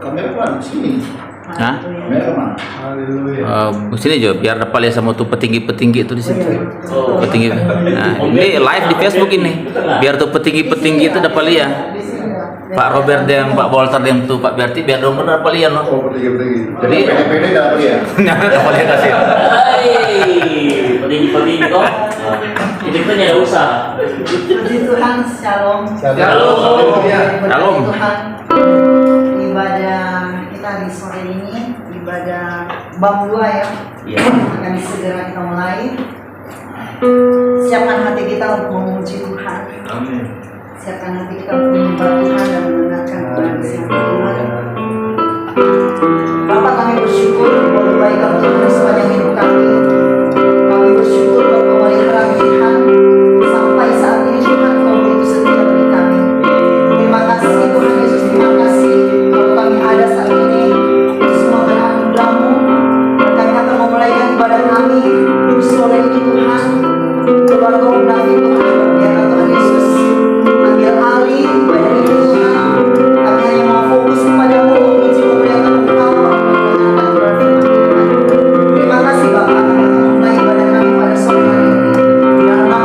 Kameraman sini. Hah? Kameraman. Sini aja biar dapat lihat sama tuh petinggi-petinggi itu di situ. Petinggi. Nah, ini live di Facebook ini. Biar tuh petinggi-petinggi itu dapat lihat. Pak Robert dan Pak Walter dan tuh Pak Berti biar dong dapat lihat loh. Oh, petinggi. Jadi PD dapat ya. Nyampe dapat lihat kasih. Petinggi kok. Itu kan ya usaha. Puji Tuhan, shalom. Shalom. Shalom. Puji Tuhan, ibadah kita di sore ini ibadah bab 2 ya. Iya. Akan segera kita mulai. Siapkan hati kita untuk memuji Tuhan. Amin. Siapkan hati kita untuk menyembah Tuhan dan mendengarkan kebenaran Tuhan. Bapak, kami bersyukur buat kebaikan Tuhan sepanjang hidup kami. Kami bersyukur buat pemeliharaan Tuhan sampai saat ini Tuhan Kau begitu setia bagi kami. Terima kasih Tuhan Yesus, terima kasih kalau kami ada saat ini. Semua karena anugerah-Mu. Dan kami akan memulaikan ibadah kami di sore ini Tuhan. Keluarga undang Tuhan, biarlah Tuhan Yesus ambil alih ibadah ini Tuhan. Kami hanya mau fokus kepada-Mu, memuji memuliakan Engkau, mendengarkan firman Tuhan. Terima kasih Bapak, kami akan memulai ibadah kami pada sore hari ini. Dalam nama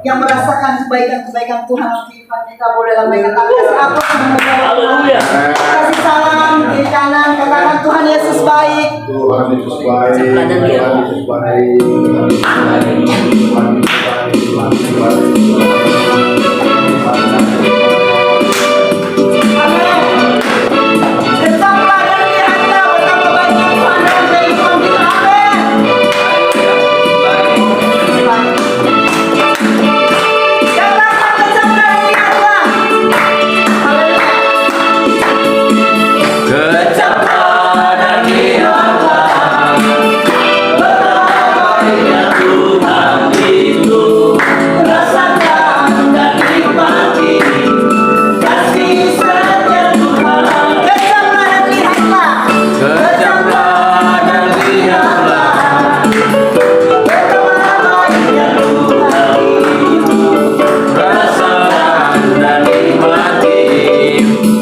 yang merasakan kebaikan-kebaikan Tuhan dalam kehidupan kita, boleh lambaikan tangan. Kasih aplaus kepada Haleluya. Tuhan. Kasih salam kiri kanan, katakan Tuhan Yesus baik. Tuhan Yesus baik. Tuhan Yesus baik. Tuhan Yesus baik. Tuhan Yesus baik. Amin. Tetaplah dan lihatlah betapa baiknya Tuhan dalam kehidupan kita. Amin. Katakan tetaplah dan lihatlah. Haleluya. Kecaplah dan lihatlah betapa baiknya Tuhan itu. Rasakan dan nikmati kasih setia Tuhan. Kecaplah dan lihatlah. Kecaplah dan lihatlah betapa baiknya Tuhan itu. Rasakan dan nikmati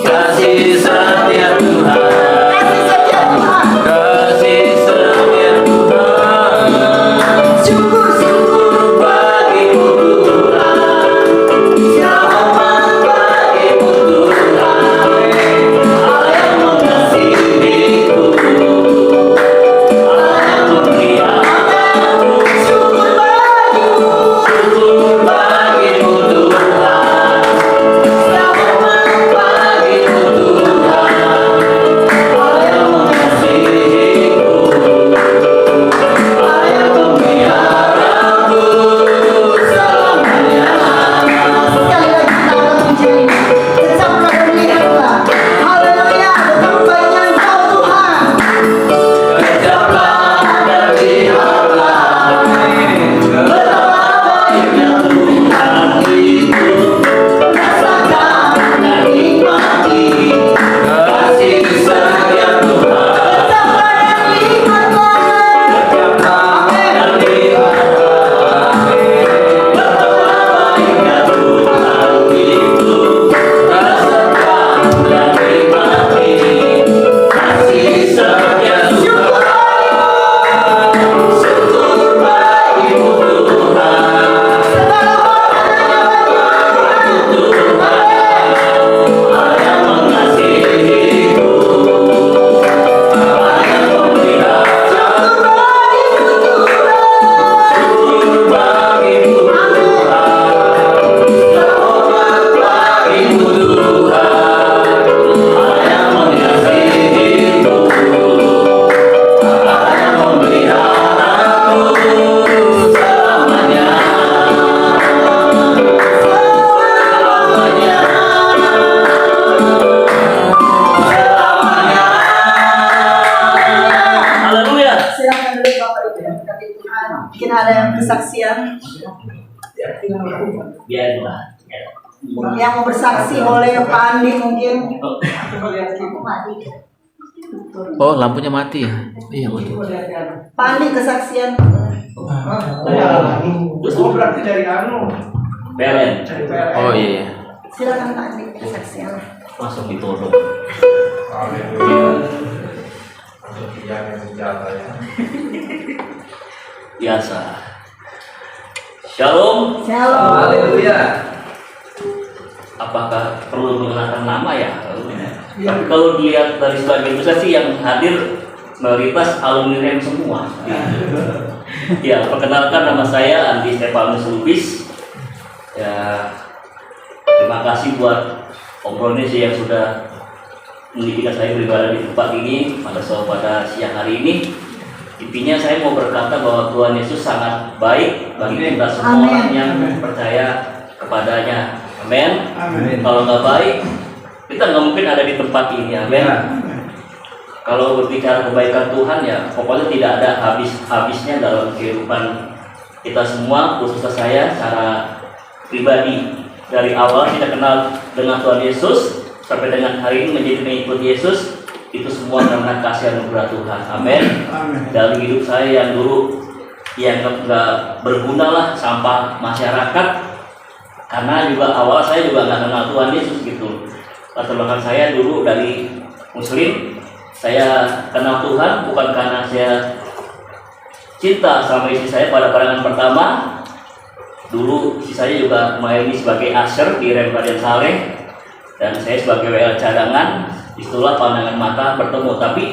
kasih setia Tuhan. Kasih setia Tuhan. Kasih setia Tuhan. Syukur Bagimu Tuhan, selamat bagimu Tuhan, Allah yang mengasihiku, Allah yang memeliharaku. syukur bagimu. Syukur bagimu Tuhan, selamat bagimu Tuhan, Allah yang mengasihiku, Allah yang memeliharaku selamanya. Sekali lagi kita akan puji ini. Kecaplah dan lihatlah. Haleluya. Betapa baiknya Engkau Tuhan. Kecaplah dan lihatlah betapa baiknya Tuhan itu. Rasakan dan nikmati kasih setia Tuhan. Kecaplah dan lihatlah. Kecaplah dan lihatlah betapa baiknya Tuhan itu. Rasakan dan nikmati kasih setia Tuhan. Syukur bagimu Tuhan, Tuhan Allah yang mengasihiku, Allah yang memelihara. Syukur bagimu Tuhan, selamat bagimu Tuhan, Allah yang mengasihiku, Allah yang memeliharaku selamanya. Haleluya. Silakan dulu Bapak Ibu yang berkati Tuhan. Mungkin ada yang kesaksian. Biarlah. Yang mau bersaksi boleh Pak Andi mungkin. Oh, lampunya mati ya? Iya, mati. Pak Andi kesaksian. Oh, berarti dari Belen. Oh iya. Silakan Pak Andi kesaksian. Langsung ditodong. Biasa. Shalom. Shalom. Haleluya. Apakah perlu mengenalkan nama ya? Tapi kalau dilihat dari sebagian besar sih yang hadir mayoritas alumni REM semua. Ya, perkenalkan nama saya Andi Stefanus Lubis. Ya, terima kasih buat Om Ronis yang sudah mendidik saya beribadah di tempat ini pada siang hari ini. Intinya saya mau berkata bahwa Tuhan Yesus sangat baik bagi kita semua orang yang percaya kepadanya. Amin. Kalau nggak baik, kita nggak mungkin ada di tempat ini. Amin. Kalau berbicara kebaikan Tuhan ya pokoknya tidak ada habisnya dalam kehidupan kita semua, khususnya saya secara pribadi. Dari awal kita kenal dengan Tuhan Yesus sampai dengan hari ini menjadi pengikut Yesus, itu semua karena kasih anugerah Tuhan. Amin. Dari hidup saya yang dulu yang nggak berguna lah, sampah masyarakat, karena juga awal saya juga nggak kenal Tuhan Yesus gitu. Latar belakang saya dulu dari Muslim. Saya kenal Tuhan bukan karena saya cinta sama istri saya pada pandangan pertama, Dulu istri saya juga melayani sebagai usher di Rem Radian Saleh, dan saya sebagai WL cadangan. Itulah pandangan mata bertemu. Tapi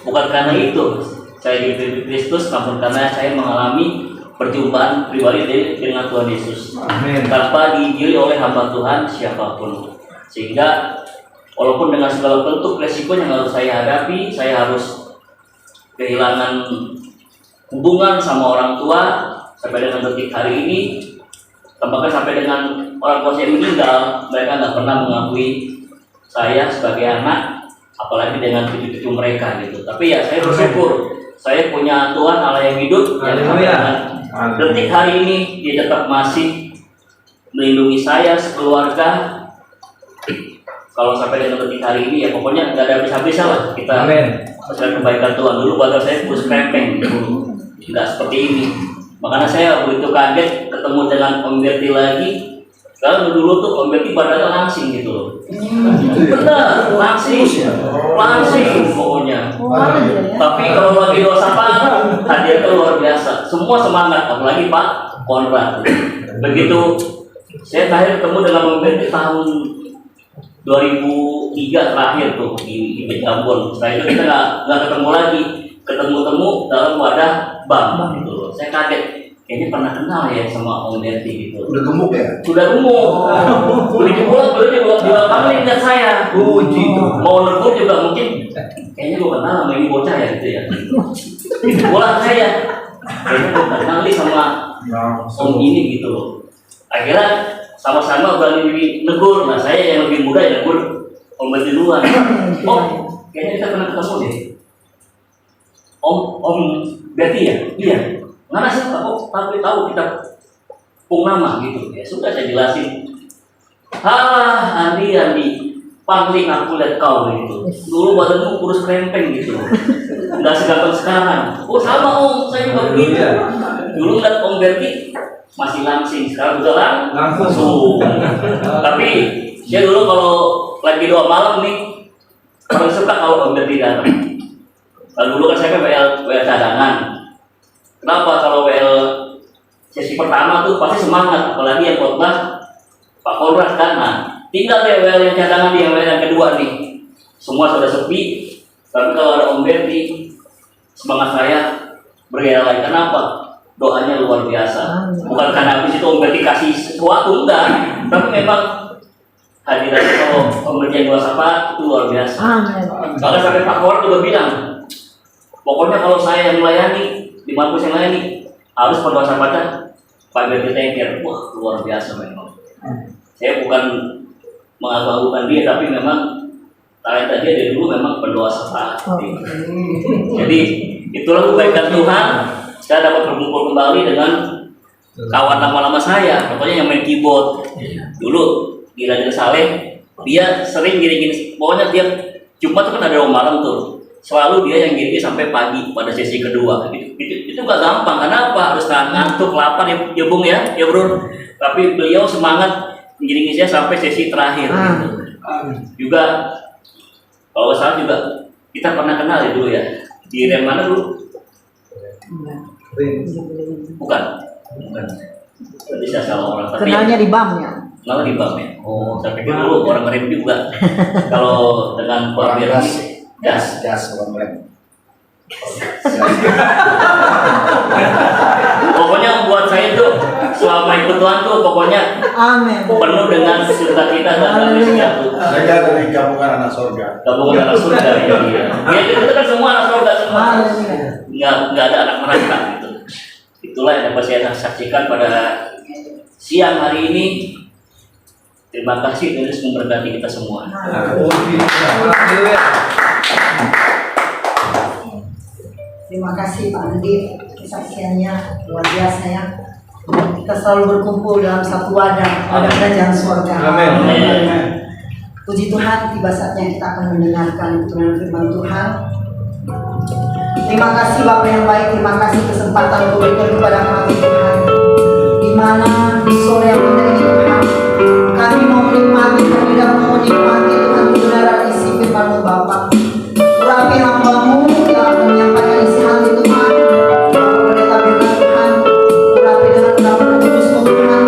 bukan karena itu saya dipilih Kristus, namun karena saya mengalami perjumpaan pribadi dengan Tuhan Yesus. Amin. Tanpa diinjili oleh hamba Tuhan siapapun. Sehingga walaupun dengan segala bentuk resiko yang harus saya hadapi, saya harus kehilangan hubungan sama orang tua sampai dengan detik hari ini. Bahkan sampai dengan orang tua saya meninggal, mereka nggak pernah mengakui saya sebagai anak, apalagi dengan cucu-cucu mereka gitu. Tapi ya saya bersyukur, saya punya Tuhan Allah yang hidup, yang sampai dengan detik hari ini dia tetap masih melindungi saya sekeluarga. Kalau sampai dengan detik hari ini ya pokoknya nggak ada habis-habisnya lah kita mencari kebaikan Tuhan. Dulu badan saya kurus krempeng, nggak seperti ini. Makanya saya begitu kaget ketemu dengan Om Berti lagi. Kalau dulu tuh Om Berti badannya langsing gitu loh. Benar, langsing pokoknya. Tapi kalau lagi dosa apa, hadiah itu luar biasa. Semua semangat, apalagi Pak Konrad. Begitu saya terakhir ketemu dengan Om Berti tahun 2003 terakhir tuh di Ambon. Setelah itu kita nggak ketemu lagi. Ketemu dalam wadah BAM gitu loh. Saya kaget, kayaknya pernah kenal ya sama Om Berti gitu. Udah gemuk ya? Sudah gemuk. Beli dua kali ingat saya. Gitu. Mau negur juga mungkin. Kayaknya gue kenal sama ini bocah ya gitu ya. Itu bola saya. Kayaknya gue kenal nih sama Om ini gitu loh. Akhirnya sama-sama berani negur. Nah saya yang lebih muda ya negur Om Berti duluan. Oh, kayaknya kita pernah ketemu deh. Om Berti ya? Iya. Mana sih Pak? Tapi tahu kita pung nama gitu. Ya sudah saya jelasin. Andi, paling aku lihat kau gitu. Dulu badanmu kurus krempeng gitu. Nggak seganteng sekarang. Oh sama Om, saya juga begitu. Dulu lihat Om Berti masih langsing, sekarang udah langsung. Tapi saya dulu kalau lagi doa malam nih, paling suka kalau Om Berti datang. Dulu kan saya kan WL cadangan. Kenapa kalau WL sesi pertama tuh pasti semangat, apalagi yang khotbah Pak Konrad kan. Nah, tinggal deh WL yang cadangan di WL yang kedua nih. Semua sudah sepi, tapi kalau ada Om Berti, semangat saya bergaya lagi. Kenapa? Doanya luar biasa. Bukan karena habis itu Om Berti kasih sesuatu, enggak. Tapi memang hadirannya kalau Om Berti yang luas apa itu luar biasa. Bahkan sampai Pak Konrad juga bilang, pokoknya kalau saya yang melayani, dimanapun saya melayani, harus berdoa sahabatnya Pak Berti Tengker. Wah, luar biasa memang. Saya bukan mengaku-akukan dia, tapi memang talenta dia dari dulu memang berdoa sahabat. Jadi itulah kebaikan Tuhan. Saya dapat berkumpul kembali dengan kawan lama-lama saya, pokoknya yang main keyboard. Dulu di Radian Saleh, dia sering giring-giring. Pokoknya tiap Jumat itu kan ada malam tuh. Selalu dia yang gini sampai pagi pada sesi kedua. Itu gak gampang. Kenapa? Harus ngantuk, lapar ya Bung ya Bro. Tapi beliau semangat mengiringi saya sampai sesi terakhir. Gitu. Juga kalau salah juga kita pernah kenal ya dulu ya. Di Rem mana dulu? Bukan. Berarti saya salah orang. Kenalnya di BAM ya. Kenalnya di BAM ya. Oh, saya pikir dulu orang Rem juga. Kalau dengan Pak Berti. Jas orang lain. Pokoknya buat saya itu selama ikut Tuhan tuh pokoknya Amin. penuh dengan sukacita dan damai. Saya dari gabungan anak surga. Gabungan anak surga ya. Ya kita kan semua anak surga semua. Nggak ada anak neraka gitu. Itulah yang dapat saya saksikan pada siang hari ini. Terima kasih Tuhan Yesus memberkati kita semua. Terima kasih Pak Andi, kesaksiannya luar biasa ya. Kita selalu berkumpul dalam satu wadah kerajaan surga. Amin. Puji Tuhan, tiba saatnya kita akan mendengarkan firman Tuhan. Terima kasih Bapak yang baik, terima kasih kesempatan berikan kepada kami Tuhan. Di mana di sore yang indah ini Tuhan, kami mau menikmati, kami tidak mau menikmati Tuhan kebenaran isi firman-Mu Bapa. Urapi hamba-Mu yang akan menyampaikan isi hati Tuhan. Bapak Pendeta Firman Tuhan, urapi dengan urapan Kudus-Mu Tuhan.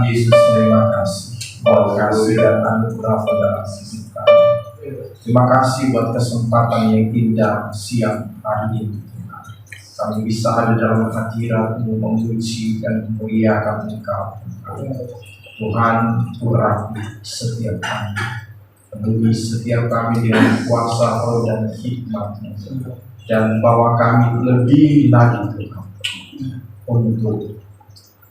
Yesus, terima kasih buat kasih dan anugerah pada sisi kami. Terima kasih buat kesempatan yang indah siang hari ini. Kami bisa ada dalam hadirat-Mu memuji dan memuliakan Engkau. Tuhan, urapi setiap kami. Penuhi setiap kami dengan kuasa roh dan hikmat-Mu. Dan bawa kami lebih lagi Tuhan untuk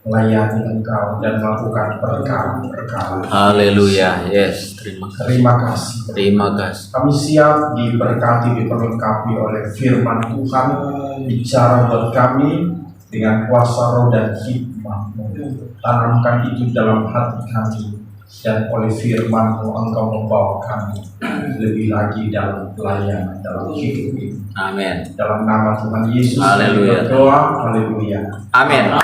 melayani Engkau dan melakukan perkara-perkara. Haleluya. Yes, terima kasih. Terima kasih. Terima kasih. Kami siap diberkati, diperlengkapi oleh firman Tuhan, bicara buat kami dengan kuasa roh dan hikmat-Mu. Tanamkan itu dalam hati kami, dan oleh firman-Mu Engkau membawa kami lebih lagi dalam pelayanan, dalam hidup ini. Amin. Dalam nama Tuhan Yesus, Haleluya. berdoa, haleluya. Amin.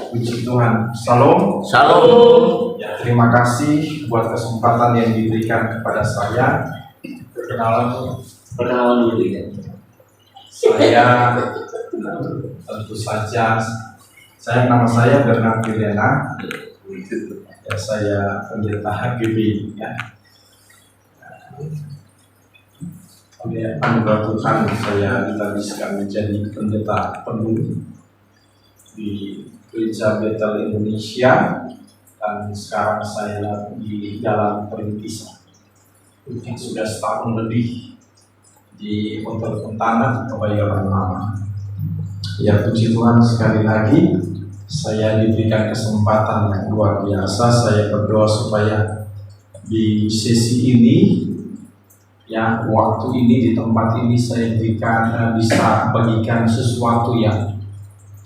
Puji Tuhan. Salam. Shalom. Ya, terima kasih buat kesempatan yang diberikan kepada saya. Perkenalan dulu ya. Saya tentu saja, nama saya Bernard Piliana. Ya, saya pendeta HGB. Ya. Oleh anugerah Tuhan, saya ditabiskan menjadi pendeta penuh di Gereja Betel Indonesia, dan sekarang saya di Jalan Perintisan. Mungkin sudah setahun lebih di Hotel Fontana, Kebayoran Lama. Ya, puji Tuhan, sekali lagi saya diberikan kesempatan yang luar biasa. Saya berdoa supaya di sesi ini, ya, waktu ini di tempat ini saya bisa bagikan sesuatu yang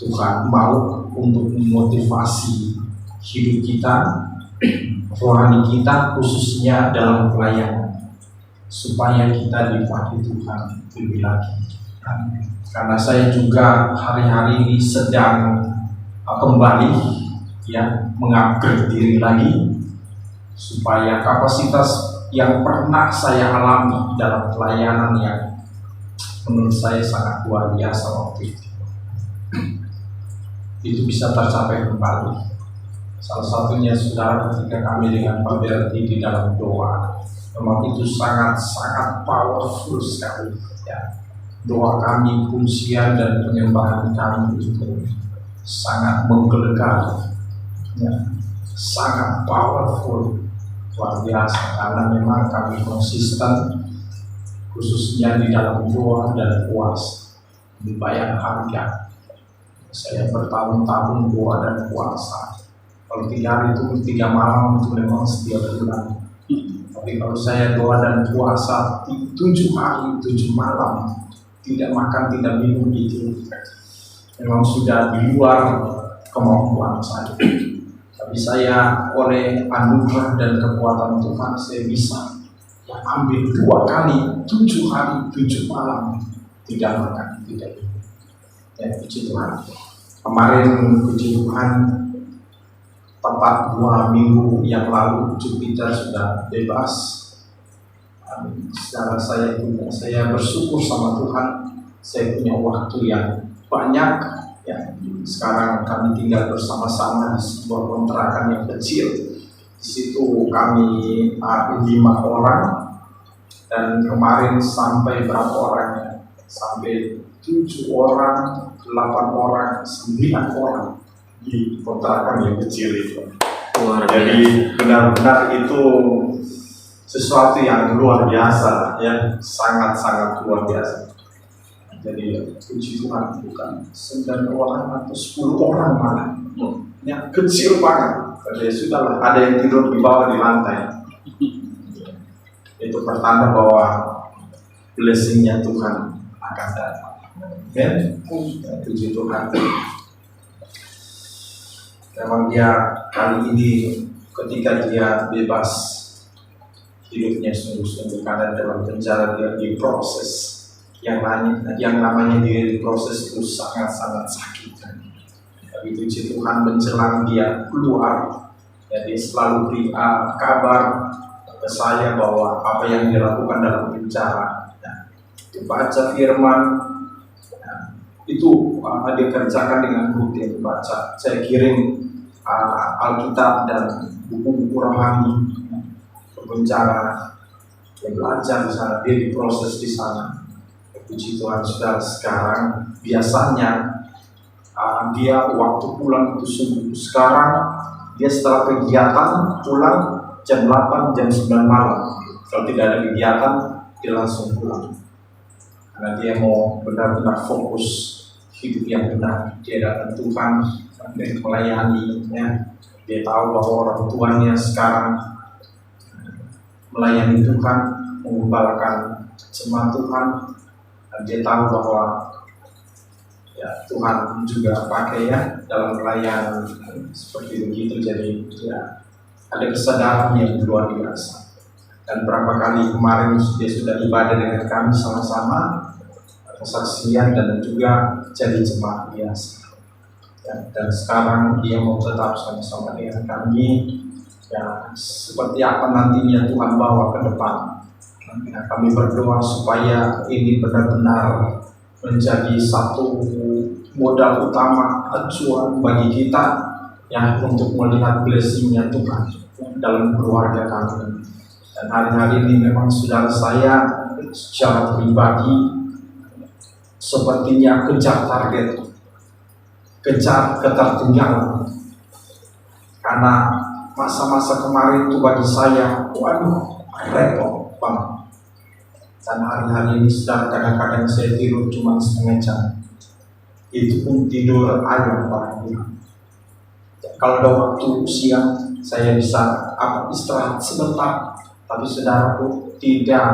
Tuhan mau untuk memotivasi hidup kita, rohani kita, khususnya dalam pelayanan, supaya kita dipakai Tuhan lebih lagi. Karena saya juga hari-hari ini sedang kembali, ya, mengupgrade diri lagi, supaya kapasitas yang pernah saya alami dalam pelayanan yang menurut saya sangat luar biasa waktu itu bisa tercapai kembali. Salah satunya, saudara, ketika kami dengan Pak Berti di dalam doa, memang itu sangat powerful sekali. Ya. Doa kami, pujian dan penyembahan kami itu sangat menggelegar, ya, sangat powerful, luar biasa, karena memang kami konsisten, khususnya di dalam doa dan puasa, dibayar harga. Saya bertahun-tahun doa dan puasa. Kalau 3 hari itu 3 malam itu memang setiap bulan. Tapi kalau saya doa dan puasa 7 hari 7 malam, tidak makan tidak minum, itu memang sudah di luar kemampuan saya. Tapi saya oleh anugerah dan kekuatan Tuhan, saya bisa ambil 2 kali 7 hari 7 malam tidak makan tidak minum. Ya, puji Tuhan. Kemarin puji Tuhan, tepat 2 minggu yang lalu Jupiter sudah bebas. Secara saya bersyukur sama Tuhan, saya punya waktu yang banyak. Ya, sekarang kami tinggal bersama-sama di sebuah kontrakan yang kecil. Di situ kami 5 orang, dan kemarin sampai berapa orang ya? Sampai 7 orang, 8 orang, 9 orang di kontrakan yang kecil itu. Jadi benar-benar itu sesuatu yang luar biasa, ya, sangat-sangat luar biasa. Jadi puji Tuhan, bukan 9 orang atau 10 orang malah, yang kecil banget. Jadi sudahlah, ada yang tidur di bawah di lantai. Itu pertanda bahwa blessing-nya Tuhan akan datang. Ya, puji Tuhan. Memang dia kali ini ketika dia bebas, hidupnya sungguh-sungguh, karena dalam penjara dia diproses. Yang namanya dia diproses itu sangat-sangat sakit. Tapi puji Tuhan, menjelang dia keluar, jadi selalu beri kabar ke saya bahwa apa yang dilakukan dalam penjara, dibaca firman, itu dikerjakan dengan rutin. Baca, saya kirim Alkitab dan buku-buku rohani, berbicara, dia belajar di sana, dia diproses di sana. Puji Tuhan, saudara, sekarang biasanya dia waktu pulang itu subuh. Sekarang dia setelah kegiatan pulang jam 8, jam 9 malam. Kalau tidak ada kegiatan, dia langsung pulang. Karena dia mau benar-benar fokus hidup yang benar. Dia datang Tuhan dan melayani. Ya. Dia tahu bahwa orang tuanya sekarang melayani Tuhan, mengembalakan jemaat Tuhan. Dan dia tahu bahwa ya, Tuhan juga pakai ya dalam pelayanan seperti begitu. Jadi ya, ada kesadaran yang luar biasa. Dan berapa kali kemarin dia sudah ibadah dengan kami sama-sama, kesaksian dan juga jadi jemaat biasa. Ya, dan sekarang dia mau tetap sama-sama dengan kami. Ya, seperti apa nantinya Tuhan bawa ke depan. Ya, kami berdoa supaya ini benar-benar menjadi satu modal utama, acuan bagi kita ya untuk melihat blessing-nya Tuhan dalam keluarga kami. Dan hari-hari ini memang saudara saya secara pribadi sepertinya kejar target, kejar ketertinggalan. Karena masa-masa kemarin itu bagi saya, waduh, repot banget. Dan hari-hari ini sedang kadang-kadang saya tidur cuma setengah jam. Itu pun tidur ayam pagi. Kalau ada waktu siang, saya bisa istirahat sebentar. Tapi saudaraku tidak,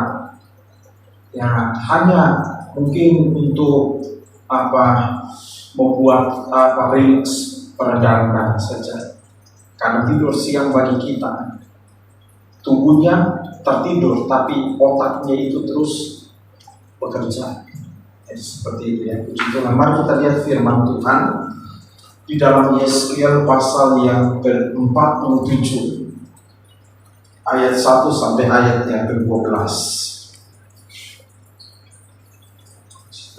ya hanya mungkin untuk membuat rileks peredaran saja. Karena tidur siang bagi kita, tubuhnya tertidur, tapi otaknya itu terus bekerja. Jadi seperti itu ya. Puji Tuhan. Mari kita lihat firman Tuhan di dalam Yeskiel pasal yang ke-47 ayat 1 sampai ayat yang ke-12.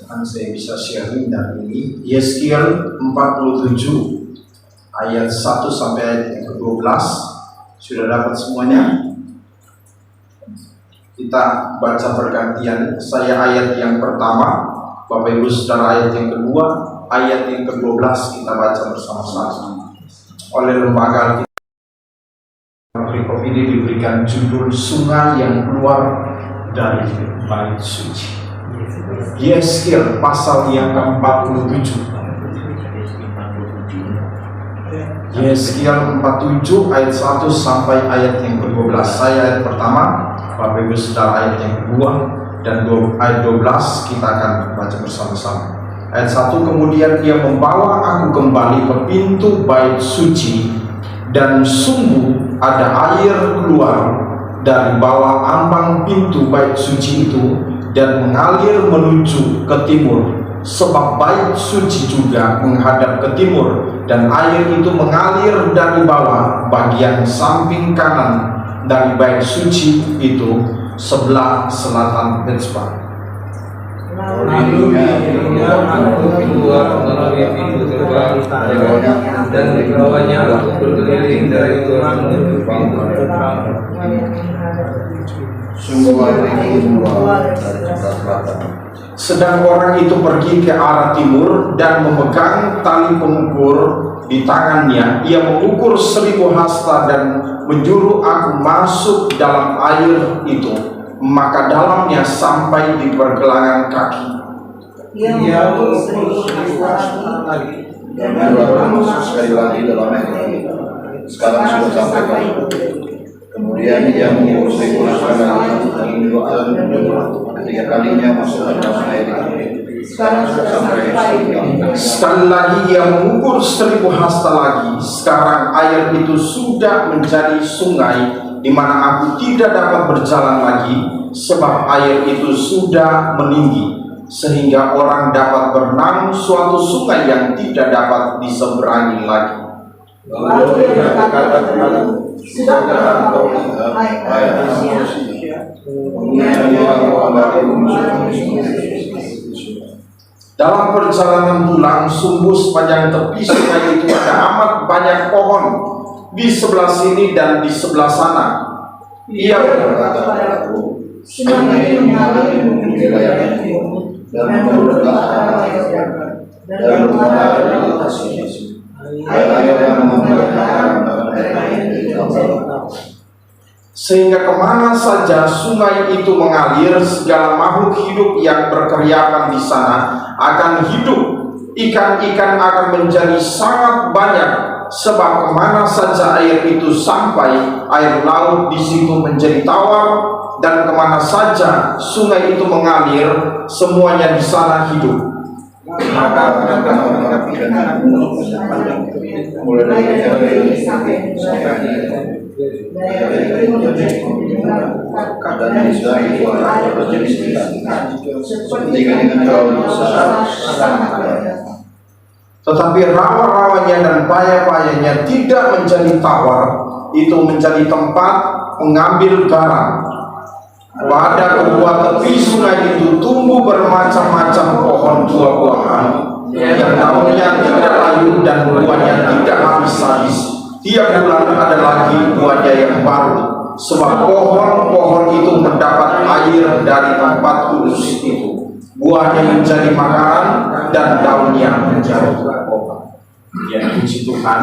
Dan saya bisa sharing dari ini. Yeskiel 47 ayat 1 sampai ayat yang ke-12. Sudah dapat semuanya? Kita baca bergantian. Saya ayat yang pertama, Bapak Ibu Saudara ayat yang kedua, ayat yang ke-12 kita baca bersama-sama. Oleh lembaga ini diberikan judul Sungai yang Keluar dari Bait Suci. Yeskiel pasal yang ke-47. Yeskiel 47 ayat 1 sampai ayat yang ke-12. Saya ayat pertama, Bapak Ibu Saudara ayat yang kedua, dan ayat 12 kita akan baca bersama-sama. Ayat 1, kemudian ia membawa aku kembali ke pintu Bait Suci, dan sungguh ada air keluar dari bawah ambang pintu Bait Suci itu dan mengalir menuju ke timur, sebab Bait Suci juga menghadap ke timur, dan air itu mengalir dari bawah bagian samping kanan dari Bait Suci itu sebelah selatan Mezbah. Lalu dia keluar melalui pintu terbang dan di bawahnya aku berkeliling dari Tuhan menuju pintu terbang. Sedang orang itu pergi ke arah timur dan memegang tali pengukur di tangannya. Ia mengukur 1000 hasta dan menjuru aku masuk dalam air itu, maka dalamnya sampai di pergelangan kaki. Ia mengukur 1000 hasta lagi dan masuk sekali lagi dalam air itu. Sekarang sudah sampai ke kemudian ia mengukur 1000 hasta lagi dan ketiga kalinya masuk ke dalam air itu. Sekali lagi ia mengukur 1000 hasta lagi. Sekarang air itu sudah menjadi sungai di mana aku tidak dapat berjalan lagi, sebab air itu sudah meninggi sehingga orang dapat berenang, suatu sungai yang tidak dapat diseberangi lagi. Lalu dia berkata kepadaku, sudahkah engkau lihat air manusia? Kemudian dia kembali menuju. Dalam perjalanan pulang, sungguh sepanjang tepi sungai itu ada amat banyak pohon di sebelah sini dan di sebelah sana. Ia berkata kepadaku, sungai ini mengalir menuju wilayah itu dan mengalir di atas Yesus. Sehingga kemana saja sungai itu mengalir, segala makhluk hidup yang berkeriapan di sana akan hidup. Ikan-ikan akan menjadi sangat banyak, sebab kemana saja air itu sampai, air laut di situ menjadi tawar, dan kemana saja sungai itu mengalir, semuanya di sana hidup. Maka mulai dari sampai keadaan Israel berjenis dengan terlalu besar, tetapi rawa-rawanya dan paya-payanya tidak menjadi tawar, itu menjadi tempat mengambil garam. Pada kedua tepi sungai itu tumbuh bermacam-macam pohon buah-buahan yang daunnya tidak layu dan buahnya tidak habis-habis. Tiap bulan ada lagi buahnya yang baru, sebab pohon-pohon itu mendapat air dari tempat kudus itu. Buahnya menjadi makanan dan daunnya menjadi obat. Ya, puji Tuhan.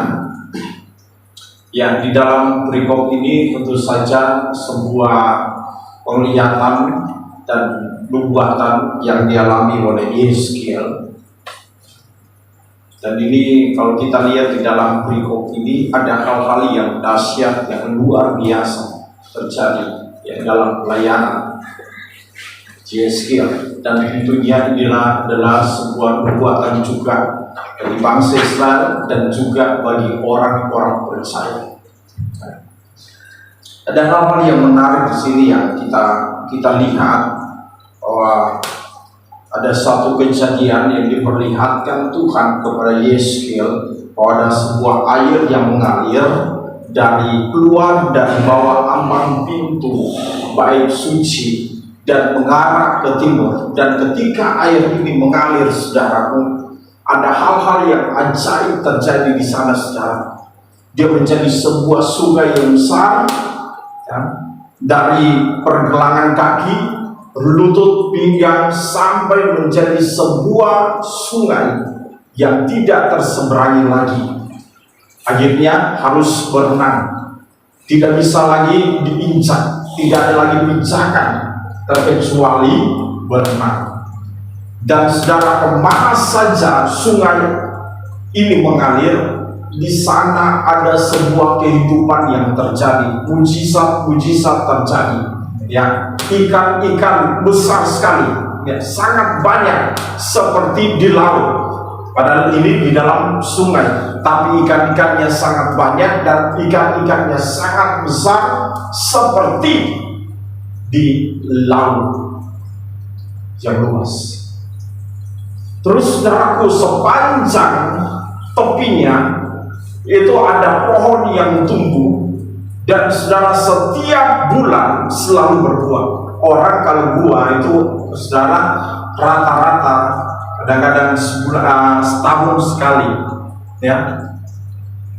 Ya, di dalam perikop ini tentu saja sebuah penglihatan dan nubuatan yang dialami oleh Yeskiel. Dan ini kalau kita lihat di dalam perikop ini ada hal-hal yang dahsyat, yang luar biasa terjadi ya, dalam pelayanan Yeskiel. Dan tentunya inilah adalah sebuah nubuatan juga bagi bangsa Israel dan juga bagi orang-orang percaya. Ada hal-hal yang menarik di sini yang kita lihat, bahwa ada satu kejadian yang diperlihatkan Tuhan kepada Yeskiel, bahwa ada sebuah air yang mengalir keluar dari bawah ambang pintu bait suci dan mengarah ke timur. Dan ketika air ini mengalir, saudaraku, ada hal-hal yang ajaib terjadi di sana, saudara. Dia menjadi sebuah sungai yang besar, ya, dari pergelangan kaki, lutut, pinggang, sampai menjadi sebuah sungai yang tidak terseberangi lagi. Akhirnya harus berenang, tidak bisa lagi diinjak, tidak ada lagi pijakan terkecuali berenang. Dan saudara, kemana saja sungai ini mengalir, di sana ada sebuah kehidupan yang terjadi, mujizat-mujizat terjadi. Ya, ikan-ikan besar sekali, ya, sangat banyak seperti di laut. Padahal ini di dalam sungai, tapi ikan-ikannya sangat banyak dan ikan-ikannya sangat besar seperti di laut yang luas. Terus saudaraku, sepanjang tepinya itu ada pohon yang tumbuh, dan saudara, setiap bulan selalu berbuah. Orang kalau buah itu, saudara, rata-rata kadang-kadang setahun sekali, ya,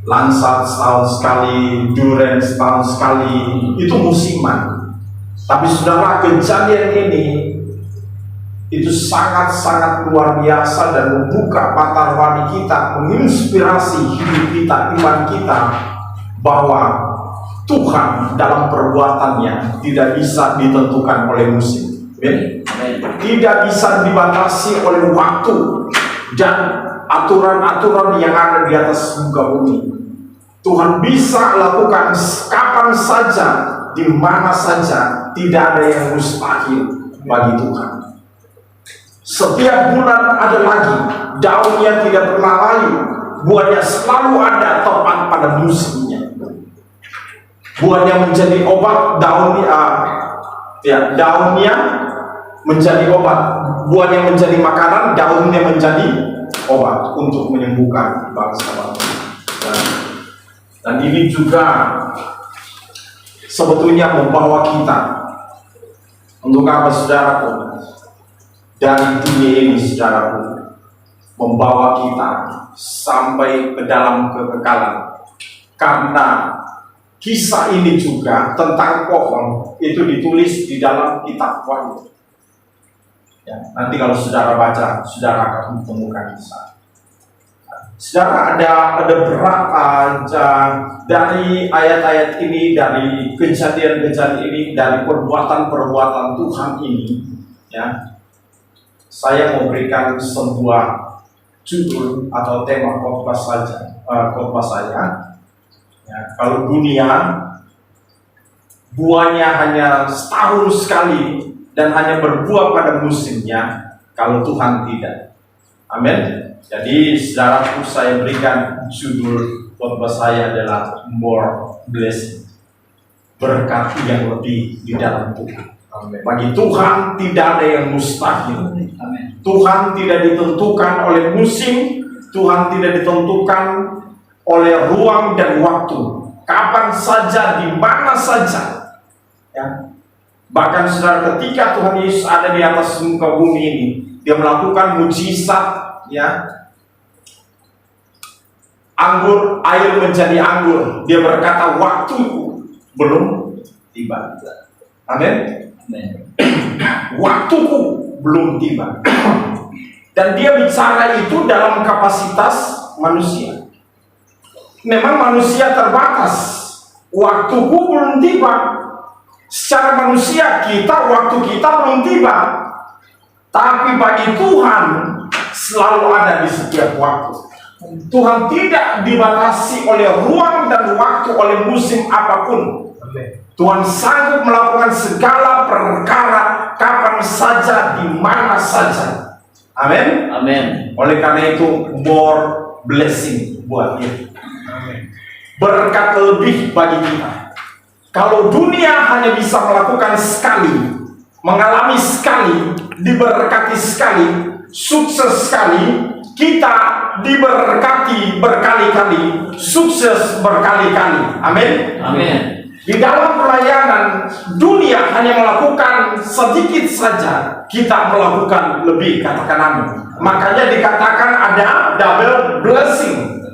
lansat setahun sekali, durian setahun sekali, itu musiman. Tapi saudara, kejadian ini itu sangat-sangat luar biasa dan membuka mata rohani kita, menginspirasi hidup kita, iman kita, bahwa Tuhan dalam perbuatannya tidak bisa ditentukan oleh musim, tidak bisa dibatasi oleh waktu dan aturan-aturan yang ada di atas muka bumi. Tuhan bisa lakukan kapan saja, di mana saja, tidak ada yang mustahil bagi Tuhan. Setiap bulan ada lagi, daunnya tidak pernah layu, buahnya selalu ada tepat pada musimnya. Buahnya menjadi obat, daunnya menjadi obat, buahnya menjadi makanan, daunnya menjadi obat untuk menyembuhkan bangsa-bangsa. Dan ini juga sebetulnya membawa kita untuk apa, saudaraku? Dari dunia ini, saudaraku, membawa kita sampai ke dalam kekekalan. Karena kisah ini juga tentang pohon itu ditulis di dalam kitab Wahyu. Ya, nanti kalau saudara baca, saudara akan menemukan kisah. Saudara, ada berapa dari ayat-ayat ini, dari kejadian-kejadian ini, dari perbuatan-perbuatan Tuhan ini, ya, saya memberikan sebuah judul atau tema khotbah saya. Ya, kalau dunia buahnya hanya setahun sekali dan hanya berbuah pada musimnya, kalau Tuhan tidak. Amin. Jadi saudaraku, saya berikan judul khotbah saya adalah more blessing, berkat yang lebih di dalam Tuhan. Amen. Bagi Tuhan tidak ada yang mustahil. Amen. Tuhan tidak ditentukan oleh musim, Tuhan tidak ditentukan oleh ruang dan waktu. Kapan saja, di mana saja. Ya. Bahkan saudara, ketika Tuhan Yesus ada di atas muka bumi ini, dia melakukan mujizat, ya, anggur, air menjadi anggur. Dia berkata, waktuku belum tiba. Amin. Waktuku belum tiba. Dan dia bicara itu dalam kapasitas manusia. Memang manusia terbatas. Waktuku belum tiba. Secara manusia waktu kita belum tiba. Tapi bagi Tuhan selalu ada di setiap waktu. Tuhan tidak dibatasi oleh ruang dan waktu, oleh musim apapun. Tuhan sanggup melakukan segala perkara kapan saja, di mana saja. Amin. Amin. Oleh karena itu, more blessing buat kita. Berkat lebih bagi kita. Kalau dunia hanya bisa melakukan sekali, mengalami sekali, diberkati sekali, sukses sekali, kita diberkati berkali-kali, sukses berkali-kali. Amin. Amin. Di dalam pelayanan, dunia hanya melakukan sedikit saja, kita melakukan lebih, katakan amin. Makanya dikatakan ada double blessing.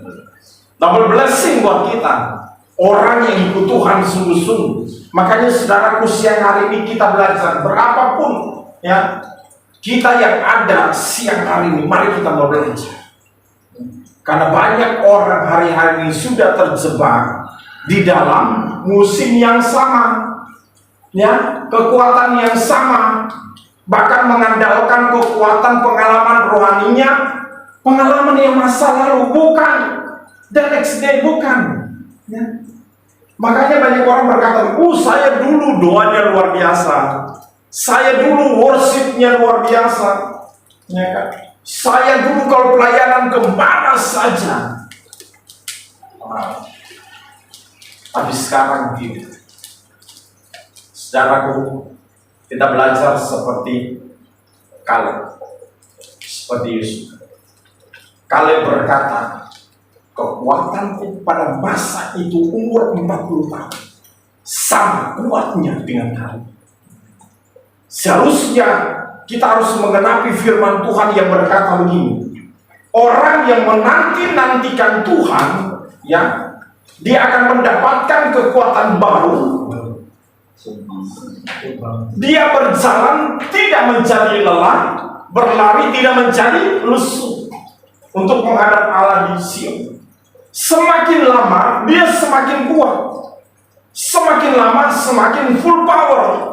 Double blessing buat kita, orang yang ikut Tuhan sungguh-sungguh. Makanya saudaraku, siang hari ini kita belajar, berapapun ya kita yang ada siang hari ini, mari kita mau belajar. Karena banyak orang hari-hari ini sudah terjebak di dalam musim yang sama, ya, kekuatan yang sama, bahkan mengandalkan kekuatan pengalaman rohaninya, pengalaman yang masa lalu, bukan the next day, bukan. Ya. Makanya banyak orang berkata, saya dulu doanya luar biasa, saya dulu worshipnya luar biasa, ya kan? Saya dulu kalau pelayanan kemana saja. Tapi sekarang gitu, saudaraku, kita belajar seperti Kaleb, seperti Yusuf. Kaleb berkata, kekuatanku pada masa itu umur 40 tahun sama kuatnya dengan kamu. Seharusnya kita harus mengenapi firman Tuhan yang berkata begini, orang yang menanti-nantikan Tuhan, ya, dia akan mendapatkan kekuatan baru. Dia berjalan tidak menjadi lelah, berlari tidak menjadi lesu untuk menghadap Allah di Sion. Semakin lama dia semakin kuat, semakin lama semakin full power,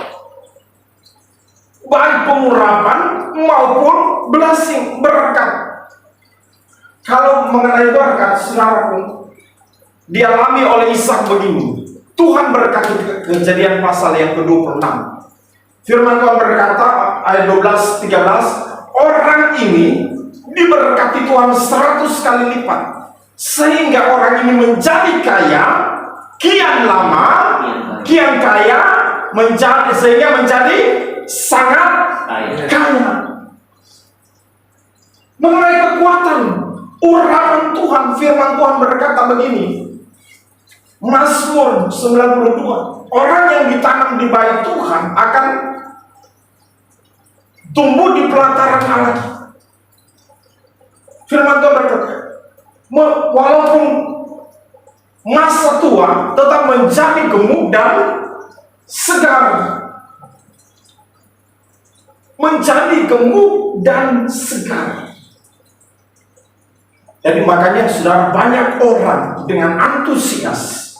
baik pengurapan maupun blessing, berkat. Kalau mengenai berkat, saudaraku, dialami oleh Ishak begini. Tuhan berkati, Kejadian pasal yang ke-26. Firman Tuhan berkata, ayat 12-13, orang ini diberkati Tuhan 100 kali lipat, sehingga orang ini menjadi kaya, kian lama, kian kaya, sehingga menjadi sangat kaya. Mengenai kekuatan, urapan Tuhan, firman Tuhan berkata begini, Mazmur 92, orang yang ditanam di bait Tuhan akan tumbuh di pelataran Allah. Firman Tuhan berkata, walaupun masa tua tetap menjadi gemuk dan segar. Menjadi gemuk dan segar. Jadi makanya sudah banyak orang dengan antusias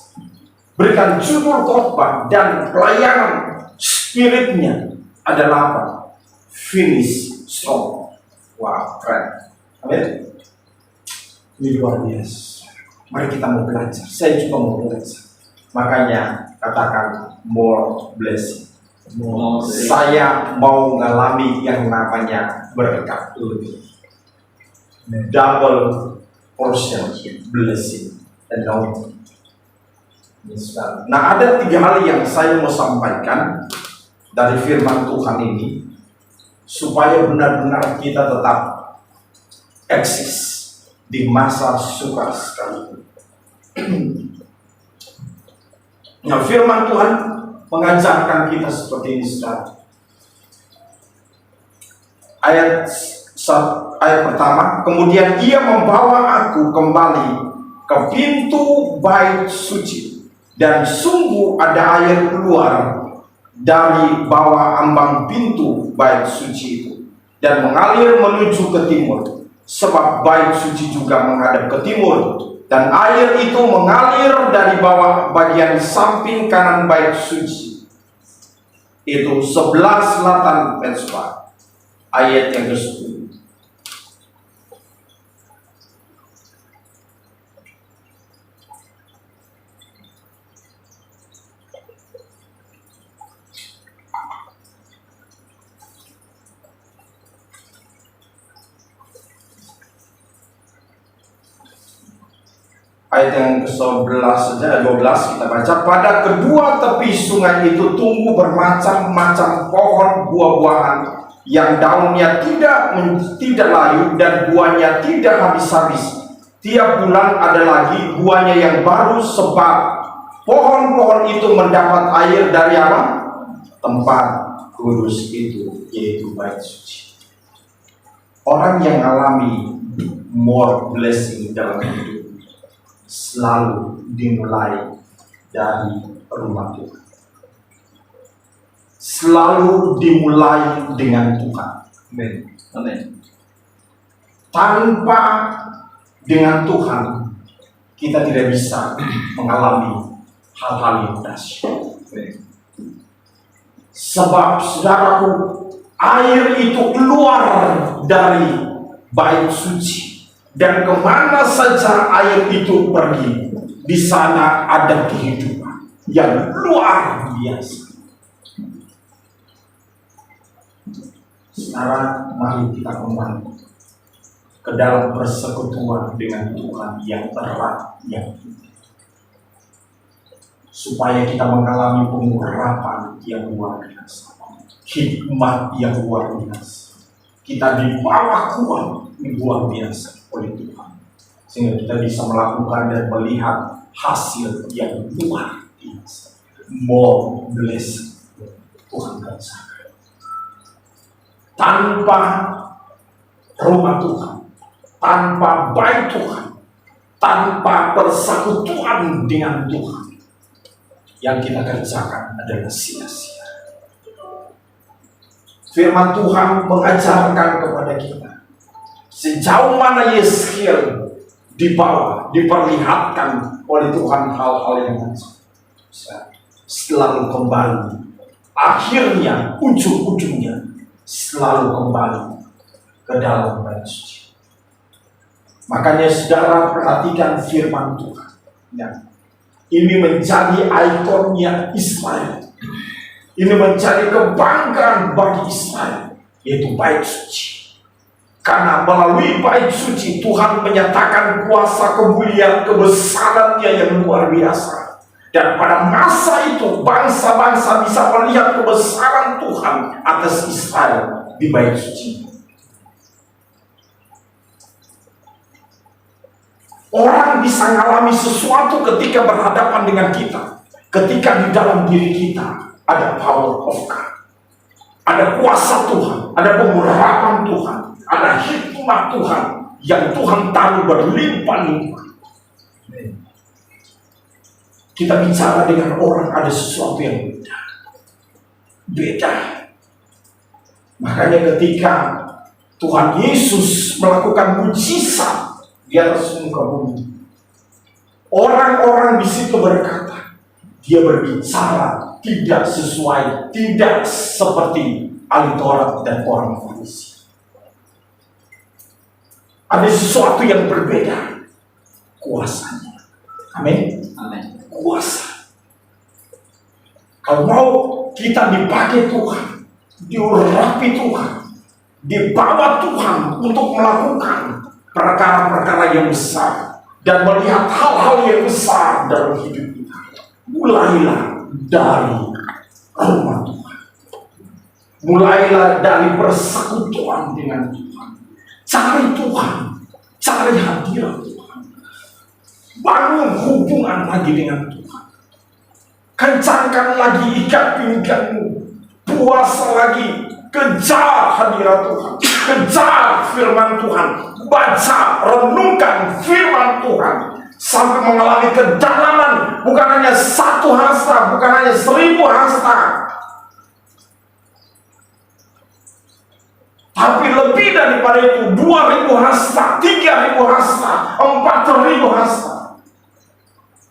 berikan judul khotbah dan pelayanan spiritnya adalah apa? Finish strong. Wah, keren. Amin. Ini luar biasa. Mari kita mau belajar. Saya juga mau belajar. Makanya katakan more blessing. Saya mau mengalami yang namanya berkat lebih. Double portion blessing and anointing. Nah, ada 3 hal yang saya mau sampaikan dari firman Tuhan ini supaya benar-benar kita tetap eksis di masa sukar sekalipun. Nah, firman Tuhan mengajarkan kita seperti ini, saudara. Ayat pertama, kemudian ia membawa aku kembali ke pintu bait suci, dan sungguh ada air keluar dari bawah ambang pintu bait suci itu, dan mengalir menuju ke timur, sebab bait suci juga menghadap ke timur. Dan air itu mengalir dari bawah bagian samping kanan bait suci, itu sebelah selatan Mezbah. Ayat yang ke-10. Ayat yang ke-11 saja, 12 kita baca. Pada kedua tepi sungai itu tumbuh bermacam-macam pohon buah-buahan yang daunnya tidak layu dan buahnya tidak habis-habis. Tiap bulan ada lagi buahnya yang baru, sebab pohon-pohon itu mendapat air dari apa? Tempat kudus itu, yaitu bait suci. Orang yang alami more blessing dalam hidup selalu dimulai dari rumah Tuhan. Selalu dimulai dengan Tuhan. Amin. Tanpa dengan Tuhan kita tidak bisa mengalami hal-hal yang dahsyat. Sebab saudaraku, air itu keluar dari bait suci. Dan kemana saja air itu pergi, di sana ada kehidupan yang luar biasa. Sekarang mari kita kembali ke dalam persekutuan dengan Tuhan yang erat, yang intim, supaya kita mengalami pengurapan yang luar biasa, hikmat yang luar biasa. Kita di bawah kuat luar biasa oleh Tuhan, sehingga kita bisa melakukan dan melihat hasil yang luar biasa. More blessing. Tuhan katakan, tanpa rumah Tuhan, tanpa bait Tuhan, tanpa persekutuan dengan Tuhan, yang kita kerjakan adalah sia-sia. Firman Tuhan mengajarkan kepada kita sejauh mana Yeskiel di bawah diperlihatkan oleh Tuhan hal-hal yang selalu kembali. Akhirnya, ujung-ujungnya selalu kembali ke dalam bait suci. Makanya saudara perhatikan firman Tuhan. Ya. Ini menjadi ikonnya Israel. Ini menjadi kebanggaan bagi Israel, yaitu bait suci. Karena melalui bait suci Tuhan menyatakan kuasa, kemuliaan, kebesarannya yang luar biasa. Dan pada masa itu bangsa-bangsa bisa melihat kebesaran Tuhan atas Israel di bait suci. Orang bisa mengalami sesuatu ketika berhadapan dengan kita, ketika di dalam diri kita ada power of God, ada kuasa Tuhan, ada pengurapan Tuhan, ada hikmat Tuhan yang Tuhan taruh berlimpah-limpah. Kita bicara dengan orang ada sesuatu yang beda. Makanya ketika Tuhan Yesus melakukan mujizat di atas muka bumi, orang-orang di situ berkata, dia berbicara tidak sesuai, tidak seperti ahli Taurat dan orang Farisi. Ada sesuatu yang berbeda, kuasanya. Amin. Amin. Kuasa. Kalau mau kita dipakai Tuhan, diurapi Tuhan, dibawa Tuhan untuk melakukan perkara-perkara yang besar dan melihat hal-hal yang besar dalam hidup kita, mulailah dari rumah Tuhan. Mulailah dari persekutuan dengan Tuhan. Cari Tuhan, cari hadirat Tuhan. Bangun hubungan lagi dengan Tuhan. Kencangkan lagi ikat pinggangmu. Puasa lagi. Kejar hadirat Tuhan. Kejar firman Tuhan. Baca, renungkan firman Tuhan. Sampai mengalami kedalaman. Bukan hanya 1 hasta, bukan hanya 1000 hasta. Tapi lebih daripada itu, 2000 hasta, 3000 hasta, 4000 hasta.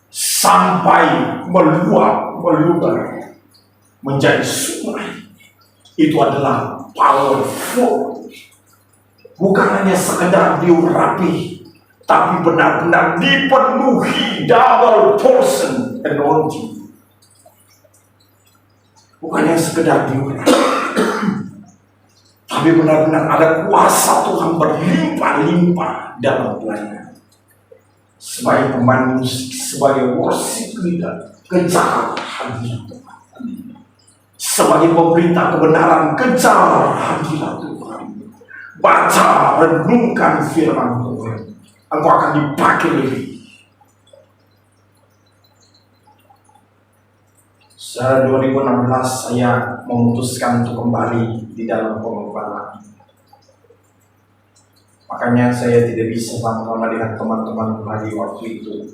Sampai meluap, meluber menjadi sungai. Itu adalah powerful. Bukan hanya sekedar diurapi, tapi benar-benar dipenuhi double portion anointing. Bukan hanya sekedar diurapi, tapi benar-benar ada kuasa Tuhan berlimpah-limpah dalam pelayanan. Sebagai pemain musik, sebagai worship leader, kejar hadirat Tuhan. Sebagai pemberita kebenaran, kejar hadirat Tuhan. Baca, renungkan firman Tuhan. Engkau akan dipakai lebih. Setelah 2016 saya memutuskan untuk kembali di dalam pengembala. Makanya saya tidak bisa sama-sama dengan teman-teman lagi waktu itu.